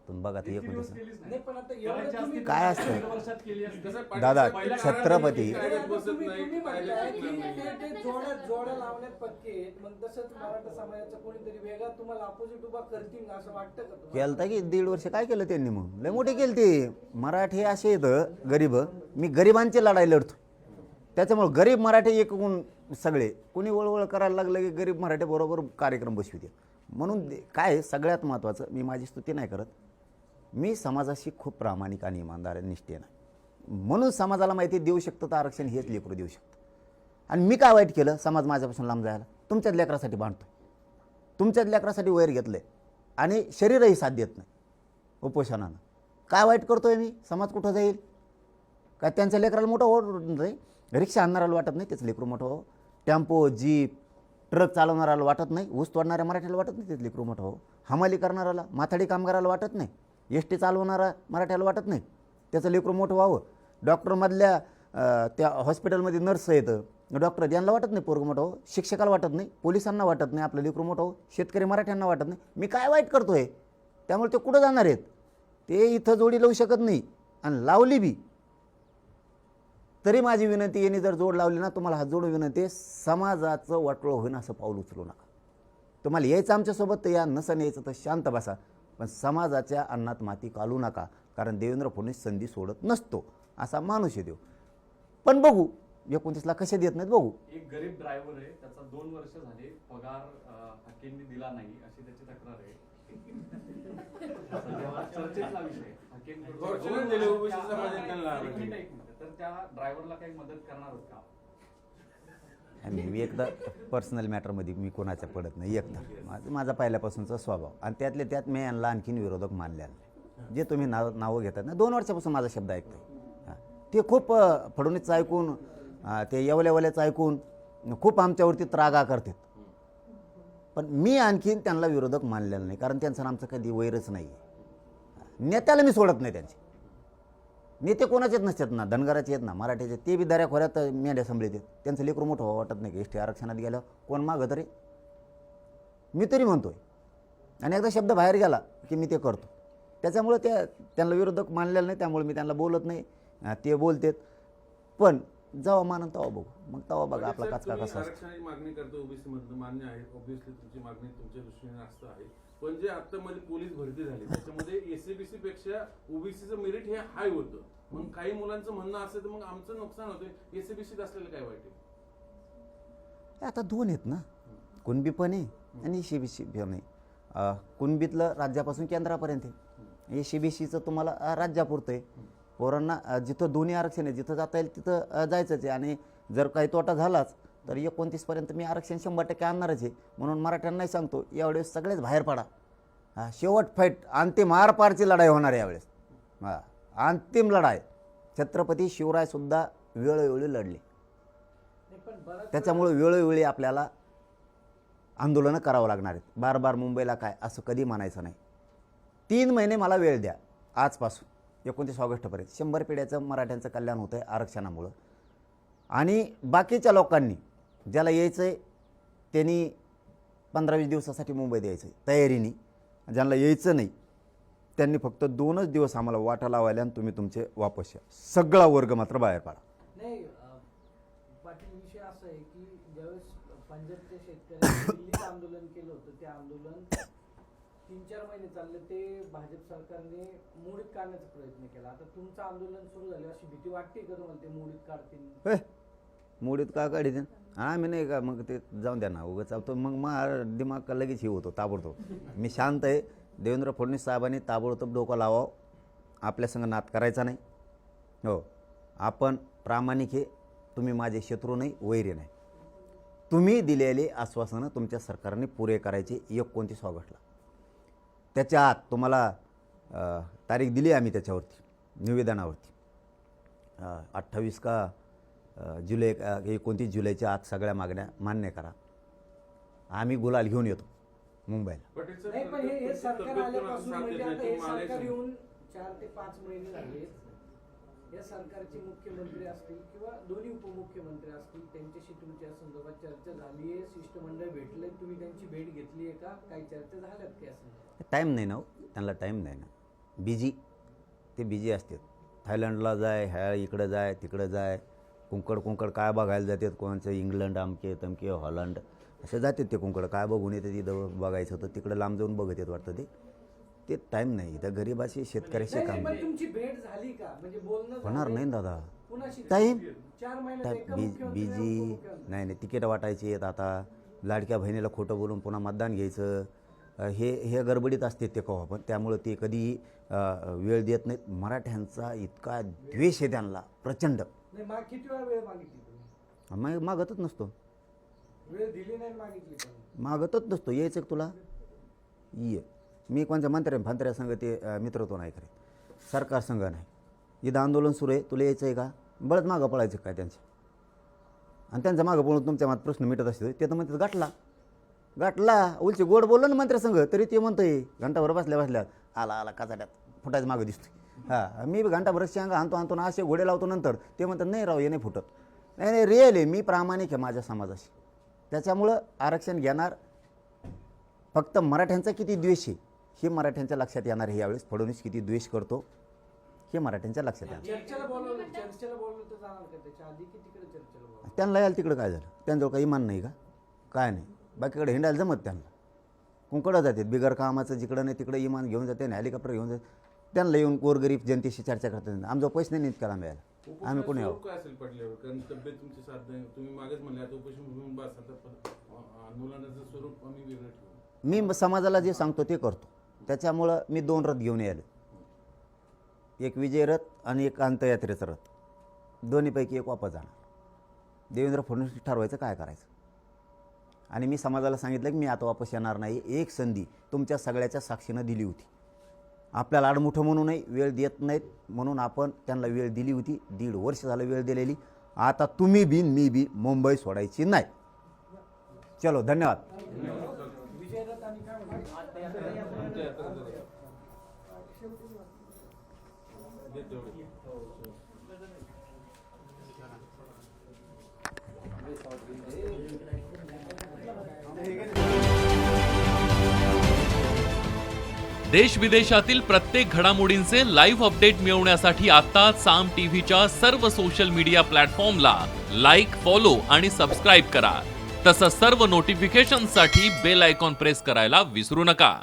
तुम्ही बघा ते इतकी दिवस 19 केलीच नाही. नाही, पण आता एवढं करायची असती तर काय असतं? 1 वर्षात केली असती. कसं पाटील दादा, साहेब पहिल्या छत्रपती- काळात कायद्यात बसत तुम्ही नाही, म्हणताय कायद्यात की बसत नाही. ते जोड्या लावण्यात पक्के आहेत. मग तसंच मराठा समाजाचं कोणीतरी वेगळा तुम्हाला अपोजिट उभा करतील असं वाटतं का तुम्हाला? केलं की 1.5 वर्ष काय केलं त्यांनी? मग लय मोठे केले ते. मराठी असे येतं गरीब, मी गरिबांची लढाई लढतो. त्याच्यामुळे गरीब मराठी एकूण सगळे कोणी वळवळ करायला लागलं की गरीब मराठी बरोबर कार्यक्रम बसविते. म्हणून काय सगळ्यात महत्त्वाचं, मी माझी स्तुती नाही करत, मी समाजाशी खूप प्रामाणिक आणि इमानदार आणि निष्ठेनं आहे. म्हणून समाजाला माहिती देऊ शकतं तर आरक्षण हेच लेकरू देऊ शकतं. आणि मी काय वाईट केलं समाज माझ्यापासून लांब जायला? तुमच्याच लेकरासाठी बांधतो, तुमच्याच लेकरासाठी वैर घेतलं आहे आणि शरीरही साथ देत नाही उपोषणानं. काय वाईट करतोय मी? समाज कुठं जाईल? काय त्यांच्या लेकराला मोठं हो नाही? रिक्षा आणणाऱ्याला वाटत नाही त्याचं लेकरू मोठं हो? टेम्पो, जीप, ट्रक चालवणाऱ्याला वाटत नाही? ऊस तोडणाऱ्या मराठ्याला वाटत नाही त्याचं लेकरू मोठं हो? हमाली करणाऱ्याला, माथाडी कामगाराला वाटत नाही? एस.टी चालवणारा मराठ्याला वाटत नाही त्याचं लेकरू मोठं व्हावं? डॉक्टरमधल्या त्या हॉस्पिटलमध्ये नर्स येतं, डॉक्टर यांना वाटत नाही पोरगं मोठं हो? शिक्षकाला वाटत नाही, पोलिसांना वाटत नाही आपलं लेकरू मोठं हो? शेतकरी मराठ्यांना वाटत नाही? मी काय वाईट करतोय? त्यामुळे ते कुठं जाणार आहेत? ते इथं जोडी लावू शकत नाही. आणि लावली बी तरी माझी विनंती, यांनी जर जोड लावली ना, तुम्हाला हात जोडून विनंती आहे, समाजाचं वाटोळं होईन असं पाऊल उचलू नका. तुम्हाला यायचं आमच्यासोबत तर या, नसन यायचं तर शांत बसा, पण समाजाच्या अन्नात माती घालू नका. कारण देवेंद्र फडणवीस संधी सोडत नसतो, असा माणूस आहे देव. पण बघू 29ला कसे देत नाहीत बघू. एक गरीब ड्रायव्हर आहे, त्याचा 2 वर्ष झाले पगार हाकेंनी दिला नाही अशी त्याची तक्रार आहे. सध्या चर्चेतला विषय हाकेंकडून फॉर्च्युनर दिले ओबीसी समाजात त्यांना. एक मिनिट. तर त्या ड्रायव्हरला काही मदत करणार आहोत का? आणि मी एकदा पर्सनल मॅटरमध्ये मी कोणाच्या पडत नाही. एकदा माझा पहिल्यापासूनचा स्वभाव, आणि त्यातल्या त्यात मी यांना आणखीन विरोधक मानले नाही. जे तुम्ही नावं घेतात ना, 2 वर्षापासून माझा शब्द ऐकतो. ते खूप फडणवीसचं ऐकून, ते येवल्याचं ऐकून खूप आमच्यावरती त्रागा करतात. पण मी आणखीन त्यांना विरोधक मानलेलं नाही, कारण त्यांचं आमचं कधी वैरच नाही आहे. नेत्याला मी सोडत नाही. त्यांचे नेते कोणाचेच नसतात ना, धनगराचे आहेत ना, मराठीचे, ते बी दऱ्या खोऱ्यात मेंढ्या सांभाळतात. त्यांचं लेकरू मोठं वाटत नाही की एस.टी आरक्षणात गेलं कोण मागं तरी, मी तरी म्हणतोय. आणि एकदा शब्द बाहेर गेला की मी ते करतो. त्याच्यामुळे त्यांना विरोधक मानलेलं नाही, त्यामुळे मी त्यांना बोलत नाही. ते बोलतात, पण जेव्हा मानन तेव्हा बघू, मग तेव्हा बघा आपला काचका कसा असतो. आरक्षणाची मागणी करतो ओबीसी मधनं, मान्य आहे, ऑब्व्हियसली तुमची मागणी तुमच्या दृष्टीने असतं आहे. पण जे आता मध्ये पोलीस भरती झाली त्याच्यामध्ये एससीबीसी पेक्षा ओबीसीचं मेरिट हे हाय होतं. मग काही मुलांचं म्हणणं असेल तर मग आमचं नुकसान होतं, एससीबीसीत असलेलं काय वाईट आहे? आता दोन आहेत ना, कुणबी पण आहे आणि एससीबीसी पण आहे. कुणबीतलं राज्यापासून केंद्रापर्यंत आहे, एससीबीसीचं तुम्हाला राज्यापुरतं आहे. पोरांना जिथं दोन्ही आरक्षण आहे, जिथं जाता येईल तिथं जायचंच आहे. आणि जर काही तोटा झालाच तर 29पर्यंत मी आरक्षण 100% आणणारच आहे. म्हणून मराठ्यांनाही सांगतो, यावेळेस सगळेच बाहेर पडा. शेवट फाईट, अंतिम आरपारची लढाई होणार यावेळेस. अंतिम लढाई. छत्रपती शिवरायसुद्धा वेळोवेळी लढले, त्याच्यामुळे वेळोवेळी आपल्याला आंदोलनं करावं लागणार आहेत. बार बार मुंबईला काय असं कधी म्हणायचं नाही. 3 महिने मला वेळ द्या, आजपासून 29 ऑगस्टपर्यंत 100 पिढ्याचं मराठ्यांचं कल्याण होतं आहे आरक्षणामुळं. आणि बाकीच्या लोकांनी ज्याला यायचं आहे त्यांनी 15-20 दिवसासाठी मुंबईत यायचं आहे तयारीने. ज्यांना यायचं नाही त्यांनी फक्त 2च दिवस आम्हाला वाटा लावायला आणि तुम्ही तुमचे वापस या. सगळा वर्ग मात्र बाहेर पाडा. नाही पाटील, विषय असा आहे की ज्यावेळेस पंजाबच्या शेतकऱ्यांनी दिल्लीत आंदोलन केलं होतं, ते आंदोलन 3-4 महिने चालले, ते भाजप सरकारने मोडीत काढण्याचा प्रयत्न केला. आता तुमचं आंदोलन सुरू झालं, अशी भीती वाटते का तुम्हाला ते मोडीत काढतील? मोडीत का काढीन आम्ही नाही का, मग ते जाऊन द्या ना, उगाच चालतो मग दिमाग लगेच हे होतो ताबडतोब. मी शांत आहे. देवेंद्र फडणवीस साहेबांनी ताबडतोब डोकं लावावं, आपल्या संग नाद करायचा नाही. हो, आपण प्रामाणिक आहे. तुम्ही माझे शत्रू नाही, वैरी नाही. तुम्ही दिलेले आश्वासनं तुमच्या सरकारने पुरे करायचे 29 ऑगस्टला. त्याच्या आत तुम्हाला तारीख दिली आम्ही त्याच्यावरती निवेदनावरती 28 का जुलै 29 जुलैच्या आत सगळ्या मागण्या मान्य करा. आम्ही गुलाल घेऊन येतो मुंबईला. नाही, पण हे सरकार आल्यापासून म्हणजे आता हे सरकार येऊन 4 ते 5 महिने झाले. या सरकारचे मुख्यमंत्री असतील किंवा दोन्ही उपमुख्यमंत्री असतील, त्यांच्याशी तुमच्या संदर्भात चर्चा झाली आहे? शिष्टमंडळ भेटले, तुम्ही त्यांची भेट घेतली आहे का? काही चर्चा झाल्यात की असं? टाईम नाही ना, त्यांना टाईम नाही ना. ते बिझी असतात. थायलंडला जाय, ह्या इकडं जाय, तिकडं जाय, कुंकड काय बघायला जातात. कोणाचं इंग्लंड अमके तमके, हॉलंड असे जातात. ते कुंकड काय बघून येते तिथं बघायचं होतं, तिकडं लांब जाऊन बघत येत वाटतं. ते टाईम नाही. त्या गरीबाशी शेतकऱ्याशी काम पण तुमची भेट झाली का? म्हणजे बोलणं होणार नाही दादा. कुणाशी? टाईम 4 महिन्यात एका मुख्यमंत्र्याला बिझी उपमुख्यमंत्री. नाही, तिकीट वाटायची आहेत. आता लाडक्या बहिणीला खोटं बोलून पुन्हा मतदान घ्यायचं, हे गडबडीत असते ते कवा पण. त्यामुळं ते कधीही वेळ देत नाहीत. मराठ्यांचा इतका द्वेष आहे त्यांना प्रचंड. नाही, किती वेळा वेळ मागितली तुम्ही? मागतच नसतो. वेळ दिली नाही, मागितली पण. मागतच नसतो. यायचं का तुला ये. मी कोणत्या मंत्र्या संघ ते मित्रत्व नाही करीत. सरकार संघ नाही. इथं आंदोलन सुरू आहे, तुला यायचं आहे का? बळच मागं पळायचं काय त्यांच्या? आणि त्यांच्या मागं पळून तुमच्या मात प्रश्न मिटत असतो. ते तर म्हणतात गाठला उलचे गोड बोललो ना मंत्र्यासंघ, तरी ते म्हणतोय घंटाभर बसल्या आला काचाट्यात फुटायचं मागं दिसतोय. मी घंटाभर शेंगा आणतो ना, असे घोडे लावतो. नंतर ते म्हणतात नाही राव, हे नाही फुटत. नाही रिअल आहे. मी प्रामाणिक आहे माझ्या समाजाशी. त्याच्यामुळं आरक्षण घेणार. फक्त मराठ्यांचा किती द्वेष आहे हे मराठ्यांच्या लक्षात येणार आहे. यावेळेस फडणवीस किती द्वेष करतो हे मराठ्यांच्या लक्षात येणार. चर्चेला बोलवलं तर जाणार का? त्याच्या आधी की तिकडे चर्चेला बोलवलं? त्यांना यायला तिकडं काय झालं? त्यांच्याजवळ काही इमान नाही का? काय नाही. बाकीकडे हिंडायला जमत त्यांना. कुंकडं जातात बिगर कामाचं. जिकडं नाही तिकडे इमान घेऊन जाते, हेलिकॉप्टर घेऊन जाते. त्यांना येऊन गोरगरीब जनतेशी चर्चा करतात. आमचा पैसे नाही निघत मिळायला. आम्ही कोणी आहोत? काय असेल पडल्यावर? कारण तब्येत तुमची साथ नाही. तुम्ही मागेच म्हणले आता उपोषण घेऊन बस. आता आंदोलनाचं स्वरूप आम्ही वेगळं ठेवू. मी समाजाला जे सांगतो ते करतो. त्याच्यामुळं मी 2 रथ घेऊन यायलो. एक विजय रथ आणि एक अंत्ययात्रेचा रथ. दोन्हीपैकी एक वापस जाणार. देवेंद्र फडणवीस ठरवायचं काय करायचं. आणि मी समाजाला सांगितलं की मी आता वापस येणार नाही. एक संधी तुमच्या सगळ्याच्या साक्षीनं दिली होती. आपल्याला आडमुठं म्हणूनही वेळ देत नाहीत म्हणून आपण त्यांना वेळ दिली होती. 1.5 वर्ष झालं वेळ दिलेली. आता तुम्ही बी मी बी मुंबई सोडायची नाही. चलो, धन्यवाद. विजयरथ आणि काय देश विदेशातील प्रत्येक घडामोडींचे लाईव्ह अपडेट मिळवण्यासाठी आता साम टीव्हीच्या सर्व सोशल मीडिया प्लॅटफॉर्मला लाईक, फॉलो आणि सबस्क्राईब करा. तसंच सर्व नोटिफिकेशनसाठी बेल आयकॉन प्रेस करायला विसरू नका.